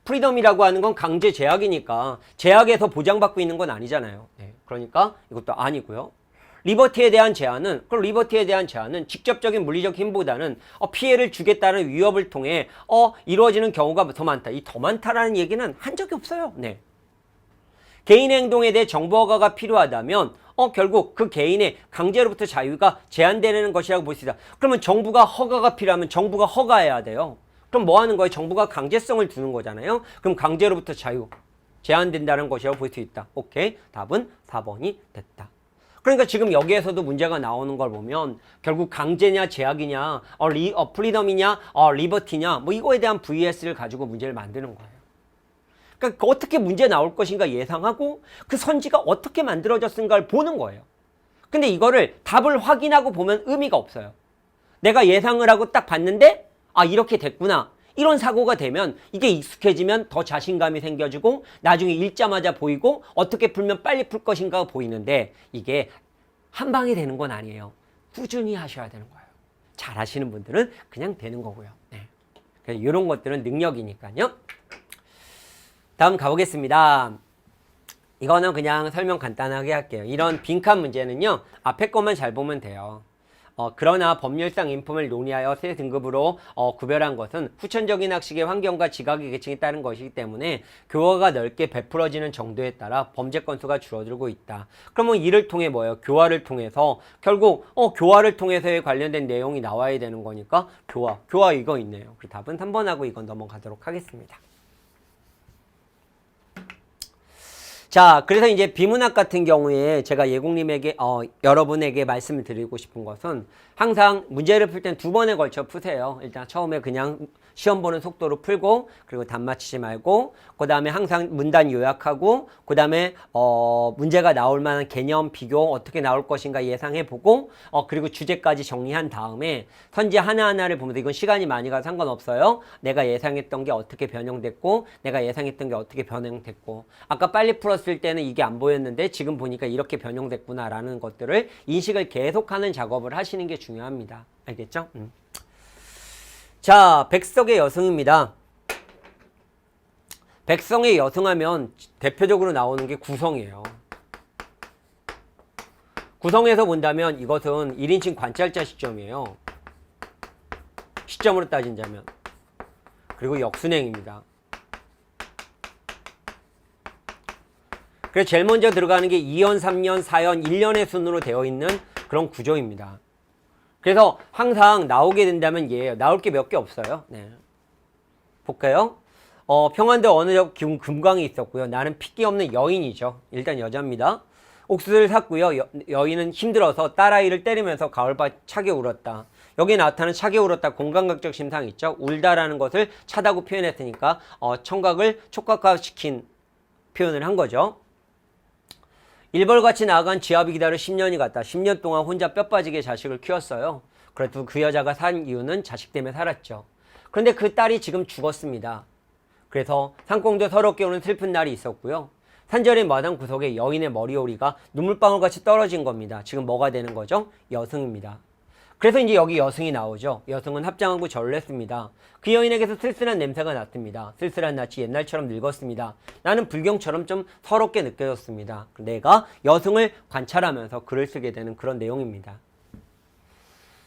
프리덤이라고 하는 건 강제 제약이니까 제약에서 보장받고 있는 건 아니잖아요. 네, 그러니까 이것도 아니고요. 리버티에 대한 제한은 직접적인 물리적 힘보다는 피해를 주겠다는 위협을 통해 이루어지는 경우가 더 많다. 이 더 많다라는 얘기는 한 적이 없어요. 네. 개인의 행동에 대해 정보 허가가 필요하다면 결국 그 개인의 강제로부터 자유가 제한되는 것이라고 볼 수 있다. 그러면 정부가 허가가 필요하면 정부가 허가해야 돼요. 그럼 뭐 하는 거예요? 정부가 강제성을 두는 거잖아요. 그럼 강제로부터 자유 제한된다는 것이라고 볼 수 있다. 오케이. 답은 4번이 됐다. 그러니까 지금 여기에서도 문제가 나오는 걸 보면 결국 강제냐 제약이냐 프리덤이냐 리버티냐 뭐 이거에 대한 VS를 가지고 문제를 만드는 거예요. 그러니까 어떻게 문제 나올 것인가 예상하고 그 선지가 어떻게 만들어졌는가를 보는 거예요. 근데 이거를 답을 확인하고 보면 의미가 없어요. 내가 예상을 하고 딱 봤는데 이렇게 됐구나. 이런 사고가 되면 이게 익숙해지면 더 자신감이 생겨지고 나중에 읽자마자 보이고 어떻게 풀면 빨리 풀 것인가 보이는데 이게 한 방에 되는 건 아니에요. 꾸준히 하셔야 되는 거예요. 잘 하시는 분들은 그냥 되는 거고요. 네. 이런 것들은 능력이니까요. 다음 가보겠습니다. 이거는 그냥 설명 간단하게 할게요. 이런 빈칸 문제는요. 앞에 것만 잘 보면 돼요. 그러나 법률상 인품을 논의하여 세 등급으로 구별한 것은 후천적인 학식의 환경과 지각의 계층에 따른 것이기 때문에 교화가 넓게 베풀어지는 정도에 따라 범죄 건수가 줄어들고 있다. 그러면 이를 통해 뭐예요? 교화를 통해서 결국 교화를 통해서에 관련된 내용이 나와야 되는 거니까 교화 이거 있네요. 그 답은 3번하고 이건 넘어가도록 하겠습니다. 자, 그래서 이제 비문학 같은 경우에 제가 예국님에게 여러분에게 말씀을 드리고 싶은 것은 항상 문제를 풀 땐 2번에 걸쳐 푸세요. 일단 처음에 그냥 시험 보는 속도로 풀고 그리고 답 맞히지 말고 그 다음에 항상 문단 요약하고 그 다음에 문제가 나올 만한 개념 비교 어떻게 나올 것인가 예상해 보고 그리고 주제까지 정리한 다음에 선지 하나하나를 보면서 이건 시간이 많이 가도 상관없어요. 내가 예상했던 게 어떻게 변형됐고 내가 예상했던 게 어떻게 변형됐고 아까 빨리 풀었을 때는 이게 안 보였는데 지금 보니까 이렇게 변형됐구나 라는 것들을 인식을 계속하는 작업을 하시는 게 중요합니다. 알겠죠? 자, 백석의 여성입니다. 백성의 여성하면 대표적으로 나오는 게 구성이에요. 구성에서 본다면 이것은 1인칭 관찰자 시점이에요. 시점으로 따진다면. 그리고 역순행입니다. 그래서 제일 먼저 들어가는 게 2연, 3연, 4연, 1년의 순으로 되어 있는 그런 구조입니다. 그래서 항상 나오게 된다면 얘예요. 나올 게 몇 개 없어요. 네. 볼까요? 평안도 어느 적 금광이 있었고요. 나는 핏기 없는 여인이죠. 일단 여자입니다. 옥수수를 샀고요. 여인은 힘들어서 딸아이를 때리면서 가을밭 차게 울었다. 여기 나타나는 차게 울었다 공감각적 심상이 있죠. 울다라는 것을 차다고 표현했으니까 청각을 촉각화시킨 표현을 한 거죠. 일벌같이 나아간 지아비 기다려 10년이 갔다. 10년 동안 혼자 뼈 빠지게 자식을 키웠어요. 그래도 그 여자가 산 이유는 자식 때문에 살았죠. 그런데 그 딸이 지금 죽었습니다. 그래서 산공도 서럽게 오는 슬픈 날이 있었고요. 산절의 마당 구석에 여인의 머리오리가 눈물방울같이 떨어진 겁니다. 지금 뭐가 되는 거죠? 여승입니다. 그래서 이제 여기 여승이 나오죠. 여승은 합장하고 절을 했습니다. 그 여인에게서 쓸쓸한 냄새가 났습니다. 쓸쓸한 낯이 옛날처럼 늙었습니다. 나는 불경처럼 좀 서럽게 느껴졌습니다. 내가 여승을 관찰하면서 글을 쓰게 되는 그런 내용입니다.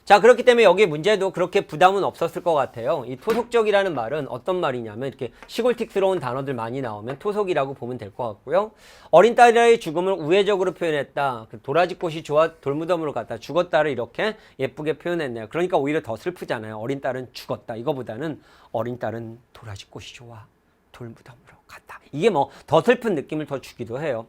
자, 그렇기 때문에 여기 문제도 그렇게 부담은 없었을 것 같아요. 이 토속적이라는 말은 어떤 말이냐면 이렇게 시골틱스러운 단어들 많이 나오면 토속이라고 보면 될 것 같고요. 어린 딸의 죽음을 우회적으로 표현했다. 도라지꽃이 좋아 돌무덤으로 갔다. 죽었다를 이렇게 예쁘게 표현했네요. 그러니까 오히려 더 슬프잖아요. 어린 딸은 죽었다. 이거보다는 어린 딸은 도라지꽃이 좋아 돌무덤으로 갔다. 이게 뭐 더 슬픈 느낌을 더 주기도 해요.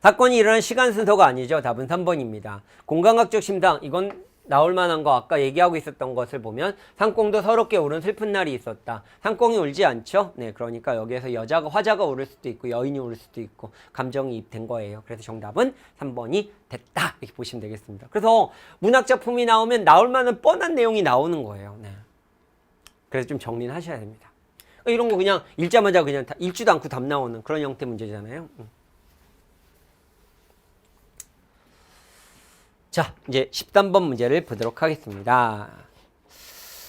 사건이 일어난 시간 순서가 아니죠. 답은 3번입니다. 공감각적 심상, 이건 나올 만한 거 아까 얘기하고 있었던 것을 보면 산꽁도 서럽게 울은 슬픈 날이 있었다. 산꽁이 울지 않죠? 네, 그러니까 여기에서 여자가 화자가 울을 수도 있고 여인이 울을 수도 있고 감정이 입된 거예요. 그래서 정답은 3번이 됐다. 이렇게 보시면 되겠습니다. 그래서 문학작품이 나오면 나올 만한 뻔한 내용이 나오는 거예요. 네. 그래서 좀 정리는 하셔야 됩니다. 이런 거 그냥 읽자마자 그냥 읽지도 않고 답 나오는 그런 형태 문제잖아요. 자, 이제 13번 문제를 보도록 하겠습니다.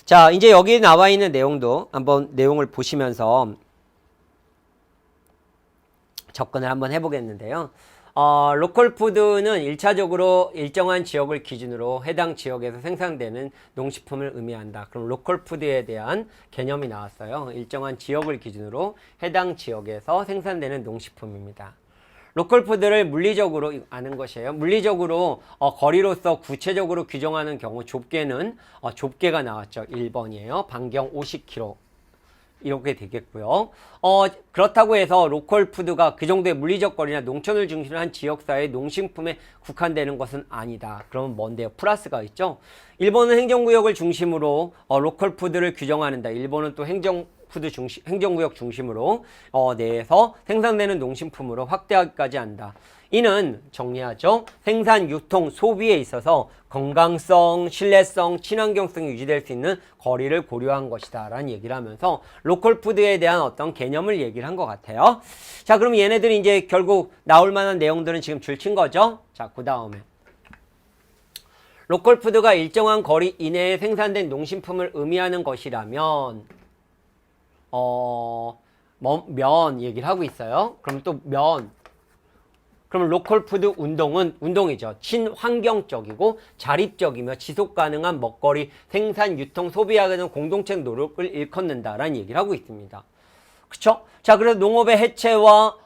자, 이제 여기 나와 있는 내용도 한번 내용을 보시면서 접근을 한번 해보겠는데요. 로컬 푸드는 1차적으로 일정한 지역을 기준으로 해당 지역에서 생산되는 농식품을 의미한다. 그럼 로컬 푸드에 대한 개념이 나왔어요. 일정한 지역을 기준으로 해당 지역에서 생산되는 농식품입니다. 로컬 푸드를 물리적으로 아는 것이에요. 물리적으로 거리로서 구체적으로 규정하는 경우 좁게는 좁게가 나왔죠. 1번이에요. 반경 50km. 이렇게 되겠고요. 그렇다고 해서 로컬 푸드가 그 정도의 물리적 거리나 농촌을 중심으로 한 지역사회의 농식품에 국한되는 것은 아니다. 그러면 뭔데요? 플러스가 있죠. 일본은 행정구역을 중심으로 로컬 푸드를 규정하는다. 일본은 또 행정구역 중심으로 내에서 생산되는 농식품으로 확대하기까지 한다. 이는 정리하죠. 생산, 유통, 소비에 있어서 건강성, 신뢰성, 친환경성이 유지될 수 있는 거리를 고려한 것이다 라는 얘기를 하면서 로컬 푸드에 대한 어떤 개념을 얘기를 한 것 같아요. 자, 그럼 얘네들이 이제 결국 나올 만한 내용들은 지금 줄친 거죠. 자, 그 다음에 로컬 푸드가 일정한 거리 이내에 생산된 농식품을 의미하는 것이라면 면 얘기를 하고 있어요. 그럼 또 그러면 로컬 푸드 운동이죠. 친환경적이고 자립적이며 지속 가능한 먹거리 생산, 유통, 소비하게 되는 공동체 노력을 일컫는다라는 얘기를 하고 있습니다. 그쵸? 자, 그래서 농업의 해체와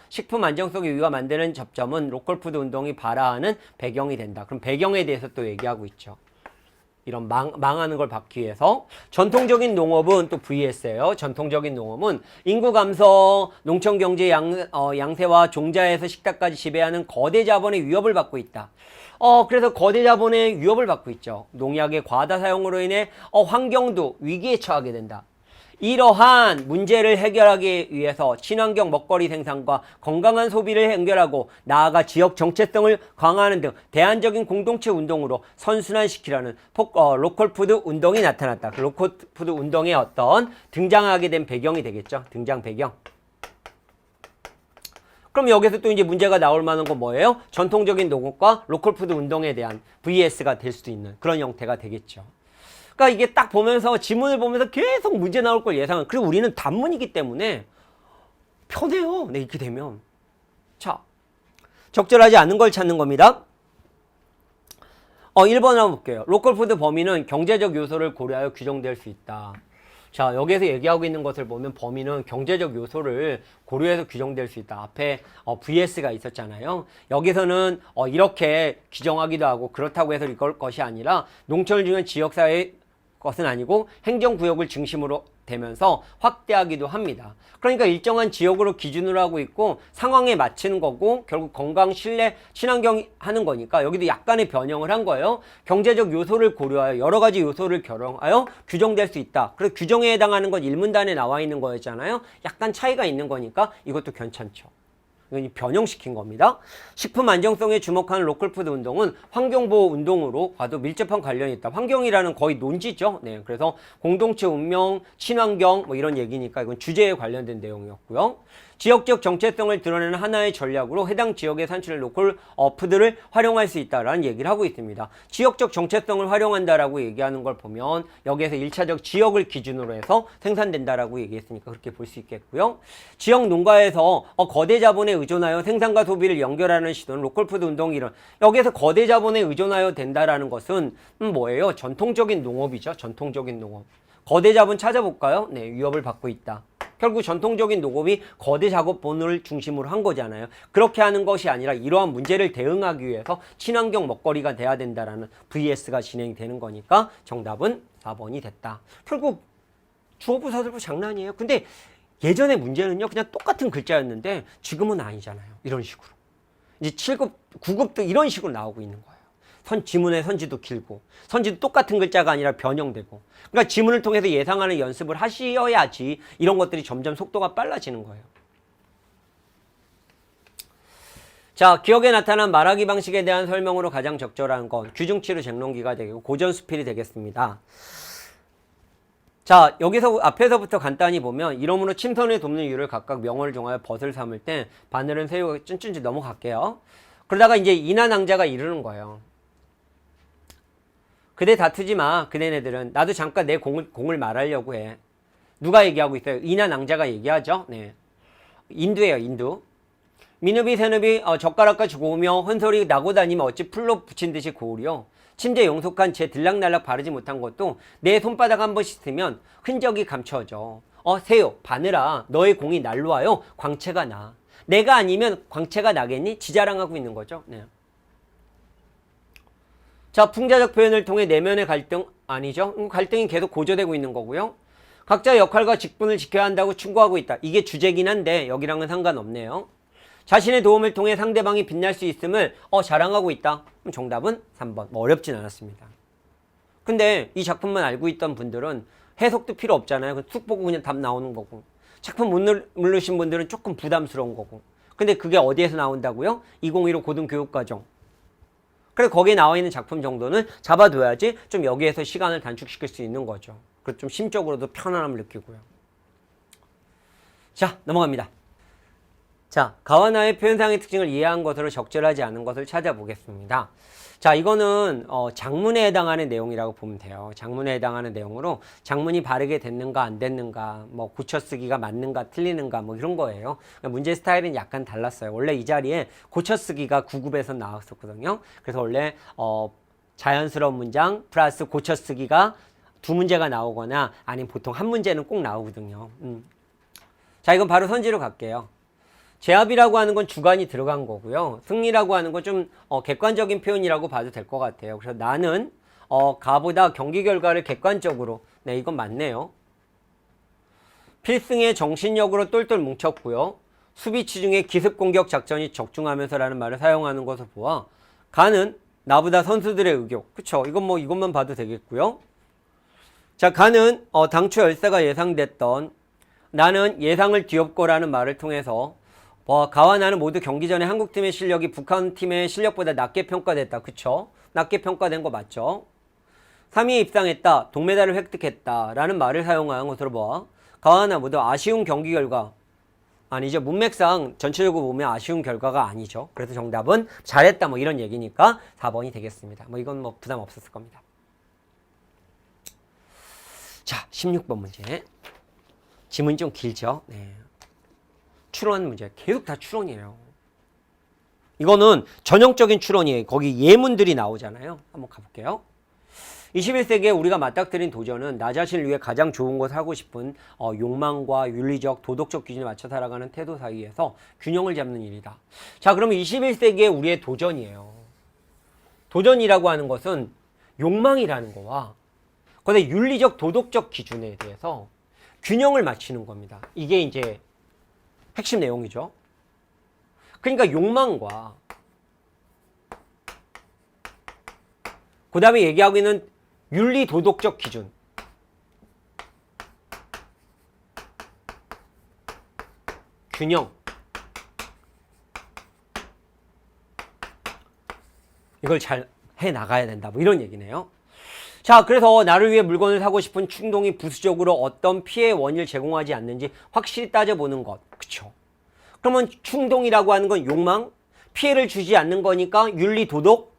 식품 안정성의 위가 만드는 접점은 로컬 푸드 운동이 발화하는 배경이 된다. 그럼 배경에 대해서 또 얘기하고 있죠. 이런 망하는 걸 막기 위해서. 전통적인 농업은 또 VS예요. 전통적인 농업은 인구 감소, 농촌 경제 양세와 종자에서 식탁까지 지배하는 거대 자본의 위협을 받고 있다. 그래서 거대 자본의 위협을 받고 있죠. 농약의 과다 사용으로 인해 환경도 위기에 처하게 된다. 이러한 문제를 해결하기 위해서 친환경 먹거리 생산과 건강한 소비를 연결하고 나아가 지역 정체성을 강화하는 등 대안적인 공동체 운동으로 선순환시키라는 로컬 푸드 운동이 나타났다. 그 로컬 푸드 운동의 어떤 등장하게 된 배경이 되겠죠. 등장 배경. 그럼 여기서 또 이제 문제가 나올 만한 건 뭐예요? 전통적인 농업과 로컬 푸드 운동에 대한 VS가 될 수도 있는 그런 형태가 되겠죠. 그러니까 이게 딱 보면서 지문을 보면서 계속 문제 나올 걸 예상은. 그리고 우리는 단문이기 때문에 편해요. 네, 이렇게 되면. 자, 적절하지 않은 걸 찾는 겁니다. 1번 한번 볼게요. 로컬 푸드 범위는 경제적 요소를 고려하여 규정될 수 있다. 자, 여기에서 얘기하고 있는 것을 보면 범위는 경제적 요소를 고려해서 규정될 수 있다. 앞에 VS가 있었잖아요. 여기서는 이렇게 규정하기도 하고 그렇다고 해서 이걸 것이 아니라 농촌을 중요한 지역사회의 것은 아니고 행정구역을 중심으로 되면서 확대하기도 합니다. 그러니까 일정한 지역으로 기준으로 하고 있고 상황에 맞추는 거고 결국 건강, 신뢰, 친환경 하는 거니까 여기도 약간의 변형을 한 거예요. 경제적 요소를 고려하여 여러 가지 요소를 결합하여 규정될 수 있다. 그래서 규정에 해당하는 건 일문단에 나와 있는 거였잖아요. 약간 차이가 있는 거니까 이것도 괜찮죠. 이건 변형시킨 겁니다. 식품 안정성에 주목하는 로컬푸드 운동은 환경보호 운동으로 봐도 밀접한 관련이 있다. 환경이라는 거의 논지죠. 네, 그래서 공동체 운명, 친환경 뭐 이런 얘기니까 이건 주제에 관련된 내용이었고요. 지역적 정체성을 드러내는 하나의 전략으로 해당 지역의 산출의 로컬 푸드를 활용할 수 있다라는 얘기를 하고 있습니다. 지역적 정체성을 활용한다라고 얘기하는 걸 보면 여기에서 1차적 지역을 기준으로 해서 생산된다라고 얘기했으니까 그렇게 볼 수 있겠고요. 지역 농가에서 거대 자본에 의존하여 생산과 소비를 연결하는 시도는 로컬푸드 운동 이론. 여기에서 거대 자본에 의존하여 된다라는 것은 뭐예요? 전통적인 농업이죠. 전통적인 농업. 거대 자본 찾아볼까요? 네, 위협을 받고 있다. 결국 전통적인 농업이 거대 작업본을 중심으로 한 거잖아요. 그렇게 하는 것이 아니라 이러한 문제를 대응하기 위해서 친환경 먹거리가 돼야 된다라는 VS가 진행이 되는 거니까 정답은 4번이 됐다. 결국 주어부 서술부 장난이에요. 근데 예전의 문제는요, 그냥 똑같은 글자였는데 지금은 아니잖아요. 이런 식으로. 이제 7급, 9급도 이런 식으로 나오고 있는 거예요. 지문의 선지도 길고 선지도 똑같은 글자가 아니라 변형되고, 그러니까 지문을 통해서 예상하는 연습을 하셔야지 이런 것들이 점점 속도가 빨라지는 거예요. 자, 기억에 나타난 말하기 방식에 대한 설명으로 가장 적절한 건 규중치로 쟁론기가 되고 고전수필이 되겠습니다. 자, 여기서 앞에서부터 간단히 보면 이러므로 침선을 돕는 이유를 각각 명어를 정하여 벗을 삼을 때 바늘은 새우가 쭌쭌지 넘어갈게요. 그러다가 이제 이난왕자가 이르는 거예요. 그대 다투지 마. 그네네들은 나도 잠깐 내 공을 말하려고 해. 누가 얘기하고 있어요? 이난왕자가 얘기하죠. 네, 인두예요. 인두. 민읍이 새늪이 젓가락과 고우며 헌소리 나고 다니면 어찌 풀로 붙인 듯이 고우리요. 침대 용속한 제 들락날락 바르지 못한 것도 내 손바닥 한 번 씻으면 흔적이 감춰져. 새우 바늘아, 너의 공이 날로 와요. 광채가 나. 내가 아니면 광채가 나겠니? 지자랑하고 있는 거죠. 네. 자, 풍자적 표현을 통해 내면의 갈등 아니죠? 갈등이 계속 고조되고 있는 거고요. 각자 역할과 직분을 지켜야 한다고 충고하고 있다. 이게 주제긴 한데 여기랑은 상관없네요. 자신의 도움을 통해 상대방이 빛날 수 있음을 자랑하고 있다. 그럼 정답은 3번. 뭐 어렵진 않았습니다. 근데 이 작품만 알고 있던 분들은 해석도 필요 없잖아요. 툭 보고 그냥 답 나오는 거고. 작품 못 누르신 분들은 조금 부담스러운 거고. 근데 그게 어디에서 나온다고요? 2015 고등교육과정. 그래서 거기에 나와 있는 작품 정도는 잡아둬야지 좀 여기에서 시간을 단축시킬 수 있는 거죠. 그래서 좀 심적으로도 편안함을 느끼고요. 자, 넘어갑니다. 자, 가와나의 표현상의 특징을 이해한 것으로 적절하지 않은 것을 찾아보겠습니다. 자, 이거는 장문에 해당하는 내용이라고 보면 돼요. 장문에 해당하는 내용으로 장문이 바르게 됐는가 안 됐는가, 뭐 고쳐쓰기가 맞는가 틀리는가 뭐 이런 거예요. 문제 스타일은 약간 달랐어요. 원래 이 자리에 고쳐쓰기가 9급에서 나왔었거든요. 그래서 원래 자연스러운 문장 플러스 고쳐쓰기가 두 문제가 나오거나 아니면 보통 한 문제는 꼭 나오거든요. 자, 이건 바로 선지로 갈게요. 제압이라고 하는 건 주관이 들어간 거고요. 승리라고 하는 건 좀 객관적인 표현이라고 봐도 될 것 같아요. 그래서 나는 가보다 경기 결과를 객관적으로, 네, 이건 맞네요. 필승의 정신력으로 똘똘 뭉쳤고요. 수비치 중에 기습공격 작전이 적중하면서라는 말을 사용하는 것을 보아 가는 나보다 선수들의 의욕, 그쵸? 이건 뭐 이것만 봐도 되겠고요. 자, 가는 당초 열세가 예상됐던 나는 예상을 뒤엎고라는 말을 통해서 가와 나는 모두 경기 전에 한국팀의 실력이 북한팀의 실력보다 낮게 평가됐다. 그쵸? 낮게 평가된 거 맞죠? 3위에 입상했다. 동메달을 획득했다. 라는 말을 사용한 것으로 봐. 가와 나 모두 아쉬운 경기 결과. 아니죠. 문맥상 전체적으로 보면 아쉬운 결과가 아니죠. 그래서 정답은 잘했다 뭐 이런 얘기니까 4번이 되겠습니다. 뭐 이건 뭐 부담 없었을 겁니다. 자, 16번 문제. 지문이 좀 길죠? 네. 추론 문제. 계속 다 추론이에요. 이거는 전형적인 추론이에요. 거기 예문들이 나오잖아요. 한번 가볼게요. 21세기에 우리가 맞닥뜨린 도전은 나 자신을 위해 가장 좋은 것을 하고 싶은 욕망과 윤리적, 도덕적 기준에 맞춰 살아가는 태도 사이에서 균형을 잡는 일이다. 자, 그러면 21세기에 우리의 도전이에요. 도전이라고 하는 것은 욕망이라는 거와 거기에 윤리적 도덕적 기준에 대해서 균형을 맞추는 겁니다. 이게 이제 핵심 내용이죠. 그러니까 욕망과 그 다음에 얘기하고 있는 윤리 도덕적 기준, 균형, 이걸 잘 해나가야 된다, 뭐 이런 얘기네요. 자, 그래서 나를 위해 물건을 사고 싶은 충동이 부수적으로 어떤 피해의 원인을 제공하지 않는지 확실히 따져보는 것. 그쵸? 그러면 충동이라고 하는 건 욕망, 피해를 주지 않는 거니까 윤리, 도덕,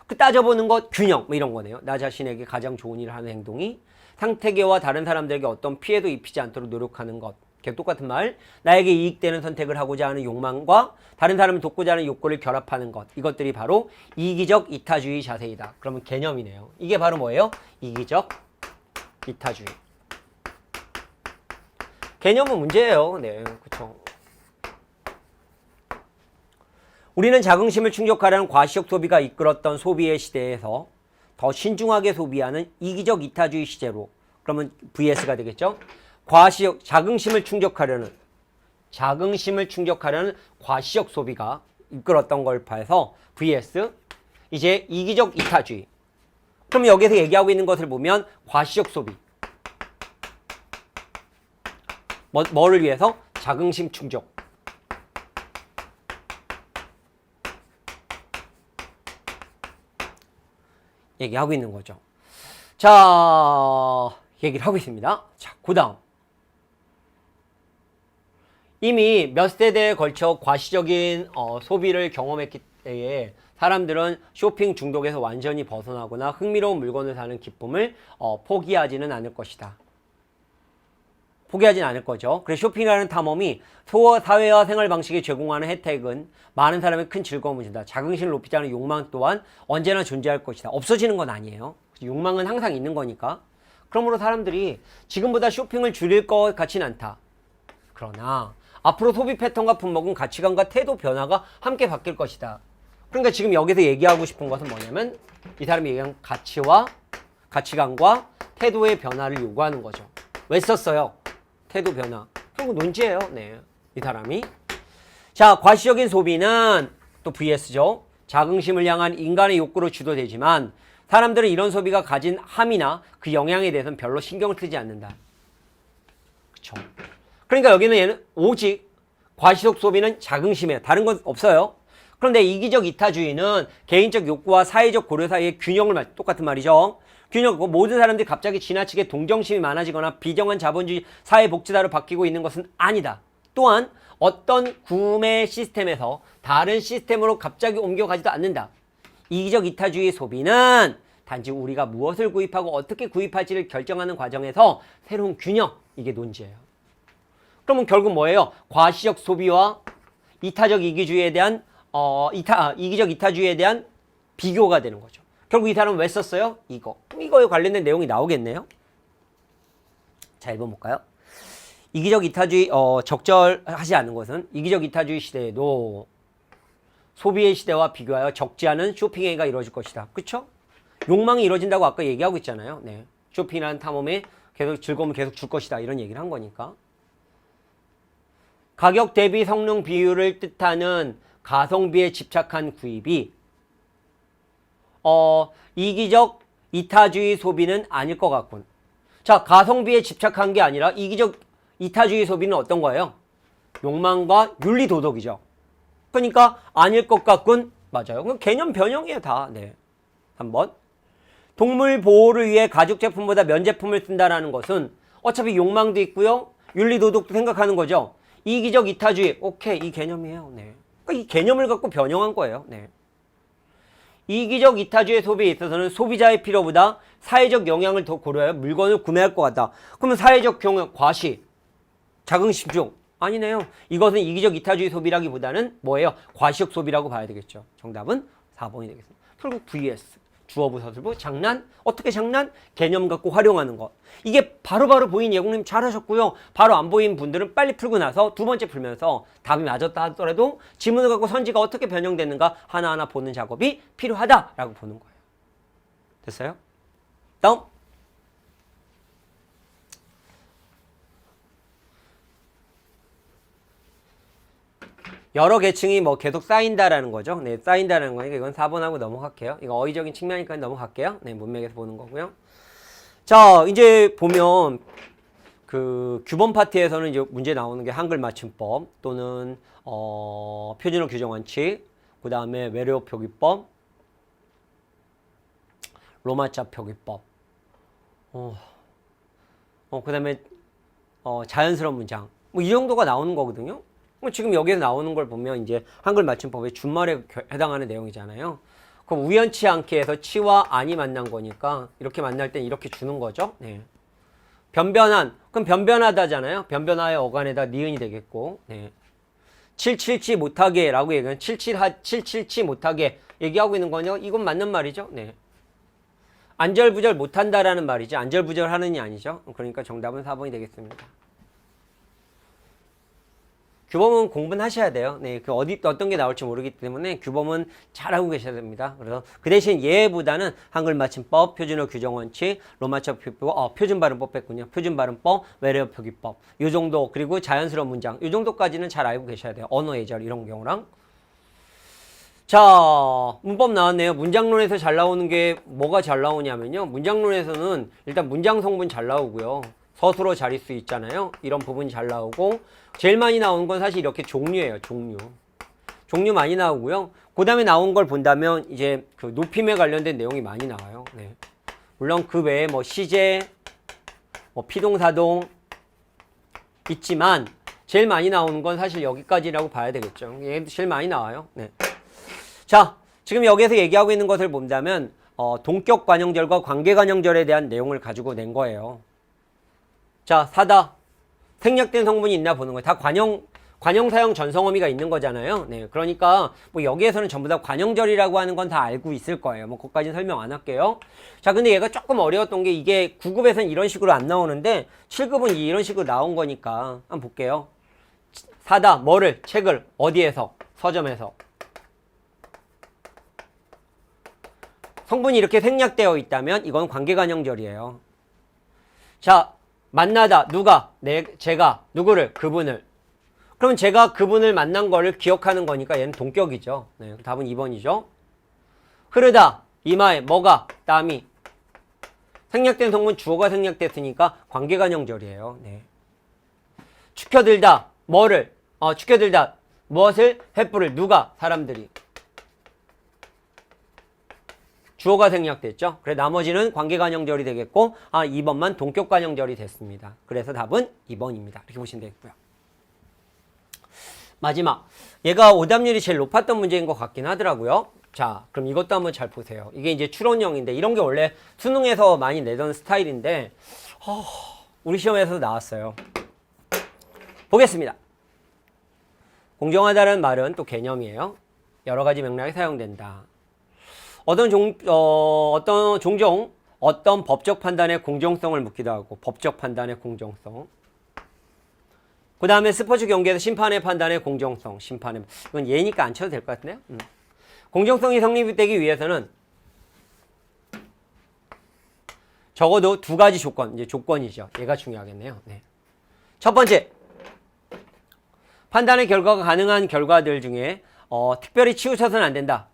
그 따져보는 것, 균형, 뭐 이런 거네요. 나 자신에게 가장 좋은 일을 하는 행동이 상태계와 다른 사람들에게 어떤 피해도 입히지 않도록 노력하는 것. 계속 똑같은 말. 나에게 이익되는 선택을 하고자 하는 욕망과 다른 사람을 돕고자 하는 욕구를 결합하는 것. 이것들이 바로 이기적 이타주의 자세이다. 그러면 개념이네요. 이게 바로 뭐예요? 이기적 이타주의. 개념은 문제예요. 네, 그렇죠. 우리는 자긍심을 충족하려는 과시적 소비가 이끌었던 소비의 시대에서 더 신중하게 소비하는 이기적 이타주의 시대로, 그러면 VS가 되겠죠? 과시적, 자긍심을 충족하려는 과시적 소비가 이끌었던 걸 봐서 VS, 이제 이기적 이타주의. 그럼 여기서 얘기하고 있는 것을 보면 과시적 소비. 뭐를 위해서? 자긍심 충족. 얘기하고 있는 거죠. 자, 얘기를 하고 있습니다. 자, 그 다음. 이미 몇 세대에 걸쳐 과시적인 소비를 경험했기 때에 사람들은 쇼핑 중독에서 완전히 벗어나거나 흥미로운 물건을 사는 기쁨을 포기하지는 않을 것이다. 포기하진 않을 거죠. 그래서 쇼핑이라는 탐험이 사회와 생활 방식에 제공하는 혜택은 많은 사람의 큰 즐거움을 준다. 자긍심을 높이자는 욕망 또한 언제나 존재할 것이다. 없어지는 건 아니에요. 욕망은 항상 있는 거니까. 그러므로 사람들이 지금보다 쇼핑을 줄일 것 같진 않다. 그러나 앞으로 소비 패턴과 품목은 가치관과 태도 변화가 함께 바뀔 것이다. 그러니까 지금 여기서 얘기하고 싶은 것은 뭐냐면 이 사람이 얘기한 가치관과 태도의 변화를 요구하는 거죠. 왜 썼어요? 태도 변화. 결국 논지예요. 네, 이 사람이. 자, 과시적인 소비는 또 VS죠. 자긍심을 향한 인간의 욕구로 주도되지만 사람들은 이런 소비가 가진 함이나 그 영향에 대해서는 별로 신경을 쓰지 않는다. 그쵸? 그러니까 여기는 얘는 오직 과시적 소비는 자긍심이에요. 다른 건 없어요. 그런데 이기적 이타주의는 개인적 욕구와 사회적 고려 사이의 균형을 똑같은 말이죠. 균형, 모든 사람들이 갑자기 지나치게 동정심이 많아지거나 비정한 자본주의 사회복지사로 바뀌고 있는 것은 아니다. 또한 어떤 구매 시스템에서 다른 시스템으로 갑자기 옮겨가지도 않는다. 이기적 이타주의 소비는 단지 우리가 무엇을 구입하고 어떻게 구입할지를 결정하는 과정에서 새로운 균형, 이게 논지예요. 그러면 결국 뭐예요? 과시적 소비와 이타적 이기주의에 대한 이기적 이타주의에 대한 비교가 되는 거죠. 결국 이 사람은 왜 썼어요? 이거에 관련된 내용이 나오겠네요. 자, 읽어볼까요? 이기적 이타주의, 적절하지 않은 것은 이기적 이타주의 시대에도 소비의 시대와 비교하여 적지 않은 쇼핑행위가 이루어질 것이다. 그쵸? 욕망이 이루어진다고 아까 얘기하고 있잖아요. 네. 쇼핑이라는 탐험에 계속 즐거움을 계속 줄 것이다. 이런 얘기를 한 거니까. 가격 대비 성능 비율을 뜻하는 가성비에 집착한 구입이 이기적 이타주의 소비는 아닐 것 같군. 자, 가성비에 집착한 게 아니라 이기적 이타주의 소비는 어떤 거예요? 욕망과 윤리 도덕이죠. 그러니까 아닐 것 같군. 맞아요. 그럼 개념 변형이에요, 다. 네. 한번. 동물 보호를 위해 가죽 제품보다 면 제품을 쓴다라는 것은 어차피 욕망도 있고요. 윤리 도덕도 생각하는 거죠. 이기적 이타주의. 오케이, 이 개념이에요. 네. 그러니까 이 개념을 갖고 변형한 거예요. 네. 이기적 이타주의 소비에 있어서는 소비자의 필요보다 사회적 영향을 더 고려하여 물건을 구매할 것 같다. 그러면 사회적 경영, 과시, 자긍심 중 아니네요. 이것은 이기적 이타주의 소비라기보다는 뭐예요? 과시적 소비라고 봐야 되겠죠. 정답은 4번이 되겠습니다. 결국 VS, 주어부 서술부, 장난, 어떻게 장난? 개념 갖고 활용하는 것. 이게 바로바로 보인 예공님 잘하셨고요. 바로 안 보인 분들은 빨리 풀고 나서 두 번째 풀면서 답이 맞았다 하더라도 지문을 갖고 선지가 어떻게 변형되는가 하나하나 보는 작업이 필요하다라고 보는 거예요. 됐어요? 다음. 여러 계층이 뭐 계속 쌓인다라는 거죠. 네, 쌓인다라는 거니까 이건 4번하고 넘어갈게요. 이거 어휘적인 측면이니까 넘어갈게요. 네, 문맥에서 보는 거고요. 자, 이제 보면 그 규범 파트에서는 이제 문제 나오는 게 한글 맞춤법 또는 표준어 규정 원칙, 그 다음에 외래어 표기법, 로마자 표기법, 그 다음에 자연스러운 문장, 뭐 이 정도가 나오는 거거든요. 지금 여기서 나오는 걸 보면 이제 한글 맞춤법의 준말에 해당하는 내용이잖아요. 그럼 우연치 않게 해서 치와 안이 만난 거니까 이렇게 만날 땐 이렇게 주는 거죠. 네. 변변한, 그럼 변변하다잖아요. 변변하의 어간에다 니은이 되겠고, 네. 칠칠치 못하게 라고 얘기하면 칠칠치 못하게 얘기하고 있는 거냐? 이건 맞는 말이죠. 네. 안절부절 못한다라는 말이죠. 안절부절 하느니 아니죠. 그러니까 정답은 4번이 되겠습니다. 규범은 공부는 하셔야 돼요. 네, 그 어떤 게 나올지 모르기 때문에 규범은 잘 알고 계셔야 됩니다. 그래서 그 대신 얘보다는 한글 맞춤법, 표준어 규정 원칙, 로마자 표기법, 표준 발음법 뺐군요. 표준 발음법, 외래어 표기법. 요 정도, 그리고 자연스러운 문장. 요 정도까지는 잘 알고 계셔야 돼요. 언어 예절 이런 경우랑. 자, 문법 나왔네요. 문장론에서 잘 나오는 게 뭐가 잘 나오냐면요. 문장론에서는 일단 문장 성분 잘 나오고요. 서술어 자릿수 있잖아요. 이런 부분이 잘 나오고, 제일 많이 나오는 건 사실 이렇게 종류예요. 종류 많이 나오고요. 그 다음에 나온 걸 본다면 이제 그 높임에 관련된 내용이 많이 나와요. 네. 물론 그 외에 뭐 시제, 뭐 피동사동 있지만 제일 많이 나오는 건 사실 여기까지라고 봐야 되겠죠. 얘 제일 많이 나와요. 네. 자, 지금 여기에서 얘기하고 있는 것을 본다면 동격 관형절과 관계 관형절에 대한 내용을 가지고 낸 거예요. 자, 사다. 생략된 성분이 있나 보는 거예요. 다 관형사형 전성어미가 있는 거잖아요. 네, 그러니까 뭐 여기에서는 전부 다 관형절이라고 하는 건 다 알고 있을 거예요. 뭐 그것까지는 설명 안 할게요. 자, 근데 얘가 조금 어려웠던 게 이게 9급에서는 이런 식으로 안 나오는데 7급은 이런 식으로 나온 거니까 한번 볼게요. 사다, 뭐를, 책을, 어디에서, 서점에서. 성분이 이렇게 생략되어 있다면 이건 관계관형절이에요. 자, 만나다, 누가, 제가, 누구를, 그분을. 그럼 제가 그분을 만난 거를 기억하는 거니까 얘는 동격이죠. 네, 답은 2번이죠. 흐르다, 이마에, 뭐가, 땀이. 생략된 성분 주어가 생략됐으니까 관계관형절이에요. 네. 축혀들다, 뭐를, 축혀들다, 무엇을, 횃불을, 누가, 사람들이. 주어가 생략됐죠. 그래 나머지는 관계관형절이 되겠고 2번만 동격관형절이 됐습니다. 그래서 답은 2번입니다. 이렇게 보시면 되겠고요. 마지막 얘가 오답률이 제일 높았던 문제인 것 같긴 하더라고요. 자, 그럼 이것도 한번 잘 보세요. 이게 이제 추론형인데 이런 게 원래 수능에서 많이 내던 스타일인데 우리 시험에서도 나왔어요. 보겠습니다. 공정하다는 말은 또 개념이에요. 여러 가지 맥락에 사용된다. 종종 어떤 법적 판단의 공정성을 묻기도 하고 법적 판단의 공정성. 그 다음에 스포츠 경기에서 심판의 판단의 공정성. 이건 예니까 안 쳐도 될 것 같은데요. 공정성이 성립되기 위해서는 적어도 두 가지 조건, 이제 조건이죠. 얘가 중요하겠네요. 네. 첫 번째, 판단의 결과가 가능한 결과들 중에 특별히 치우쳐서는 안 된다.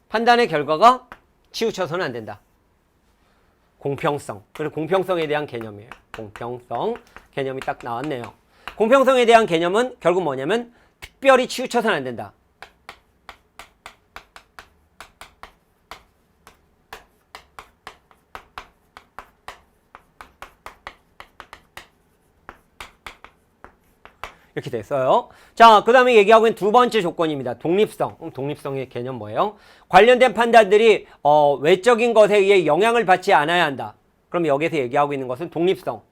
판단의 결과가 치우쳐서는 안 된다. 공평성. 그리고 공평성에 대한 개념이에요. 공평성 개념이 딱 나왔네요. 공평성에 대한 개념은 결국 뭐냐면 특별히 치우쳐서는 안 된다. 이렇게 됐어요. 자, 그 다음에 얘기하고 있는 두 번째 조건입니다. 독립성. 독립성의 개념 뭐예요? 관련된 판단들이 외적인 것에 의해 영향을 받지 않아야 한다. 그럼 여기서 얘기하고 있는 것은 독립성.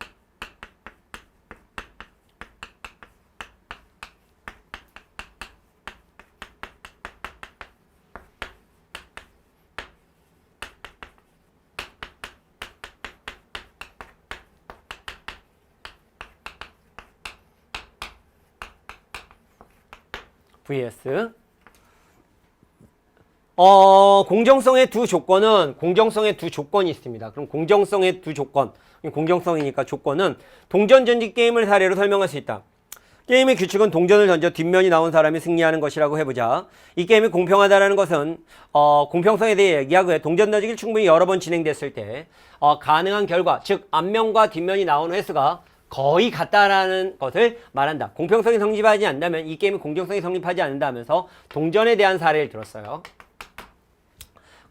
vs 공정성의 두 조건이 있습니다. 그럼 공정성의 두 조건, 공정성이니까 조건은 동전 전지 게임을 사례로 설명할 수 있다. 게임의 규칙은 동전을 던져 뒷면이 나온 사람이 승리하는 것이라고 해보자. 이 게임이 공평하다라는 것은 공평성에 대해 얘기하고요. 동전 던지기를 충분히 여러 번 진행됐을 때 가능한 결과, 즉 앞면과 뒷면이 나오는 횟수가 거의 같다라는 것을 말한다. 공평성이 성립하지 않는다면 이 게임이 공정성이 성립하지 않는다 하면서 동전에 대한 사례를 들었어요.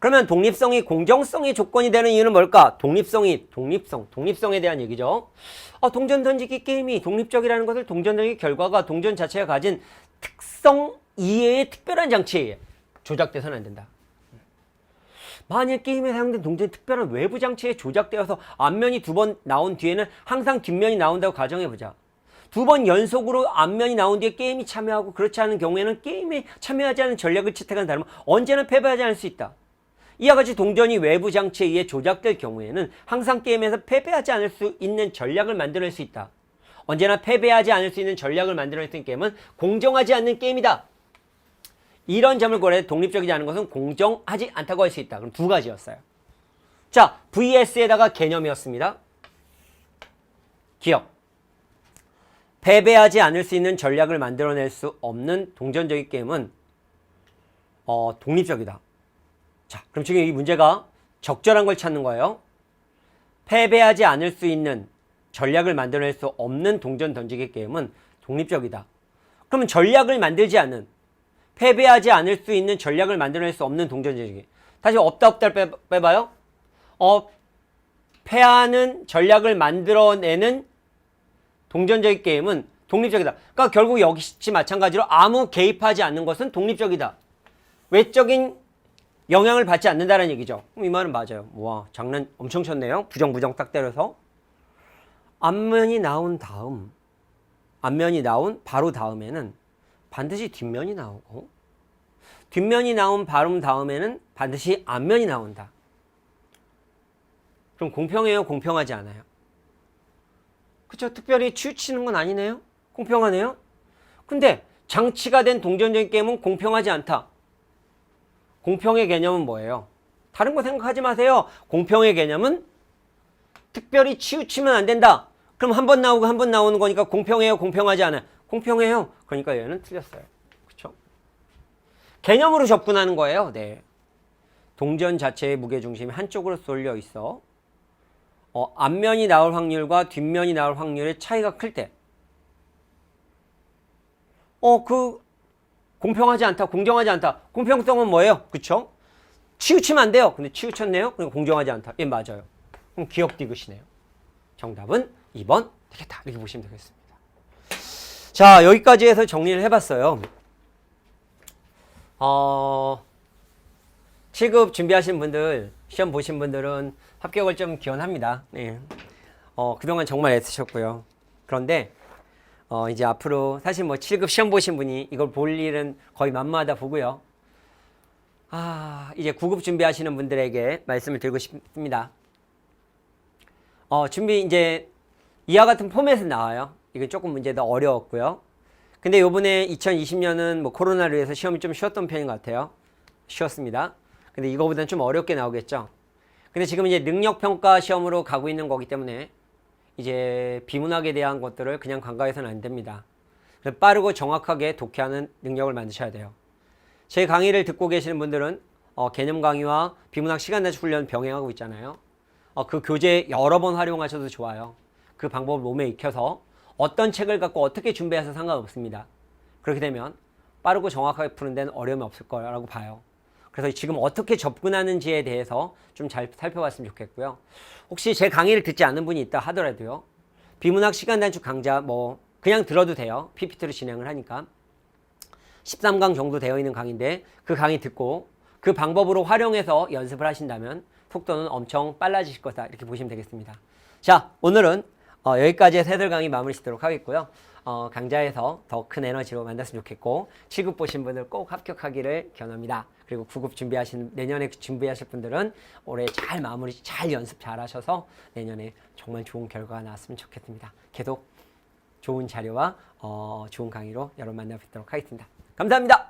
그러면 독립성이 공정성의 조건이 되는 이유는 뭘까? 독립성에 대한 얘기죠. 동전 던지기 게임이 독립적이라는 것을 동전 던지기 결과가 동전 자체가 가진 특성 이외의 특별한 장치에 의해 조작돼서는 안 된다. 만일 게임에 사용된 동전이 특별한 외부 장치에 조작되어서 앞면이 2번 나온 뒤에는 항상 뒷면이 나온다고 가정해보자. 2번 연속으로 앞면이 나온 뒤에 게임이 참여하고 그렇지 않은 경우에는 게임에 참여하지 않은 전략을 채택한 사람은 언제나 패배하지 않을 수 있다. 이와 같이 동전이 외부 장치에 의해 조작될 경우에는 항상 게임에서 패배하지 않을 수 있는 전략을 만들어낼 수 있다. 언제나 패배하지 않을 수 있는 전략을 만들어낼 수 있는 게임은 공정하지 않는 게임이다. 이런 점을 고려해 독립적이지 않은 것은 공정하지 않다고 할 수 있다. 그럼 2가지였어요. 자, VS에다가 개념이었습니다. 기억. 패배하지 않을 수 있는 전략을 만들어낼 수 없는 동전적인 게임은 독립적이다. 자, 그럼 지금 이 문제가 적절한 걸 찾는 거예요. 패배하지 않을 수 있는 전략을 만들어낼 수 없는 동전 던지기 게임은 독립적이다. 그러면 전략을 만들지 않는, 패배하지 않을 수 있는 전략을 만들어낼 수 없는 동전 던지기. 다시 없다를 빼봐요. 패하는 전략을 만들어내는 동전적인 게임은 독립적이다. 그러니까 결국 역시 마찬가지로 아무 개입하지 않는 것은 독립적이다. 외적인 영향을 받지 않는다는 얘기죠. 이 말은 맞아요. 와, 장난 엄청 쳤네요. 부정 딱 때려서. 앞면이 나온 바로 다음에는 반드시 뒷면이 나오고, 뒷면이 나온 바로 다음에는 반드시 앞면이 나온다. 그럼 공평해요? 공평하지 않아요? 그쵸? 특별히 치우치는 건 아니네요? 공평하네요? 근데 장치가 된 동전적인 게임은 공평하지 않다. 공평의 개념은 뭐예요? 다른 거 생각하지 마세요. 공평의 개념은 특별히 치우치면 안 된다. 그럼 한 번 나오고 한 번 나오는 거니까 공평해요? 공평하지 않아요? 공평해요. 그러니까 얘는 틀렸어요. 그쵸? 개념으로 접근하는 거예요. 네. 동전 자체의 무게중심이 한쪽으로 쏠려 있어. 앞면이 나올 확률과 뒷면이 나올 확률의 차이가 클 때. 공평하지 않다, 공정하지 않다. 공평성은 뭐예요? 그쵸? 치우치면 안 돼요. 근데 치우쳤네요? 그럼 공정하지 않다. 예, 맞아요. 그럼 기억 디귿이네요. 정답은 2번 되겠다. 이렇게 보시면 되겠습니다. 자, 여기까지 해서 정리를 해봤어요. 7급 준비하신 분들, 시험 보신 분들은 합격을 좀 기원합니다. 네. 그동안 정말 애쓰셨고요. 그런데 이제 앞으로 사실 뭐 7급 시험 보신 분이 이걸 볼 일은 거의 만무하다 보고요. 이제 9급 준비하시는 분들에게 말씀을 드리고 싶습니다. 준비 이제 이와 같은 포맷은 나와요. 이건 조금 문제도 어려웠고요. 근데 요번에 2020년은 뭐 코로나로 해서 시험이 좀 쉬웠던 편인 것 같아요. 쉬웠습니다. 근데 이거보다는 좀 어렵게 나오겠죠. 근데 지금 이제 능력평가 시험으로 가고 있는 거기 때문에 이제 비문학에 대한 것들을 그냥 간과해서는 안 됩니다. 빠르고 정확하게 독해하는 능력을 만드셔야 돼요. 제 강의를 듣고 계시는 분들은 개념 강의와 비문학 시간 단축 훈련 병행하고 있잖아요. 그 교재 여러 번 활용하셔도 좋아요. 그 방법을 몸에 익혀서 어떤 책을 갖고 어떻게 준비해서 상관없습니다. 그렇게 되면 빠르고 정확하게 푸는 데는 어려움이 없을 거라고 봐요. 그래서 지금 어떻게 접근하는지에 대해서 좀 잘 살펴봤으면 좋겠고요. 혹시 제 강의를 듣지 않는 분이 있다 하더라도요. 비문학 시간 단축 강좌 뭐 그냥 들어도 돼요. PPT로 진행을 하니까. 13강 정도 되어 있는 강의인데 그 강의 듣고 그 방법으로 활용해서 연습을 하신다면 속도는 엄청 빨라지실 거다. 이렇게 보시면 되겠습니다. 자, 오늘은 여기까지 해서 해설 강의 마무리 짓도록 하겠고요. 강좌에서 더 큰 에너지로 만났으면 좋겠고 7급 보신 분들 꼭 합격하기를 기원합니다. 그리고 9급 내년에 준비하실 분들은 올해 잘 마무리, 잘 연습 잘 하셔서 내년에 정말 좋은 결과가 나왔으면 좋겠습니다. 계속 좋은 자료와 좋은 강의로 여러분 만나 뵙도록 하겠습니다. 감사합니다.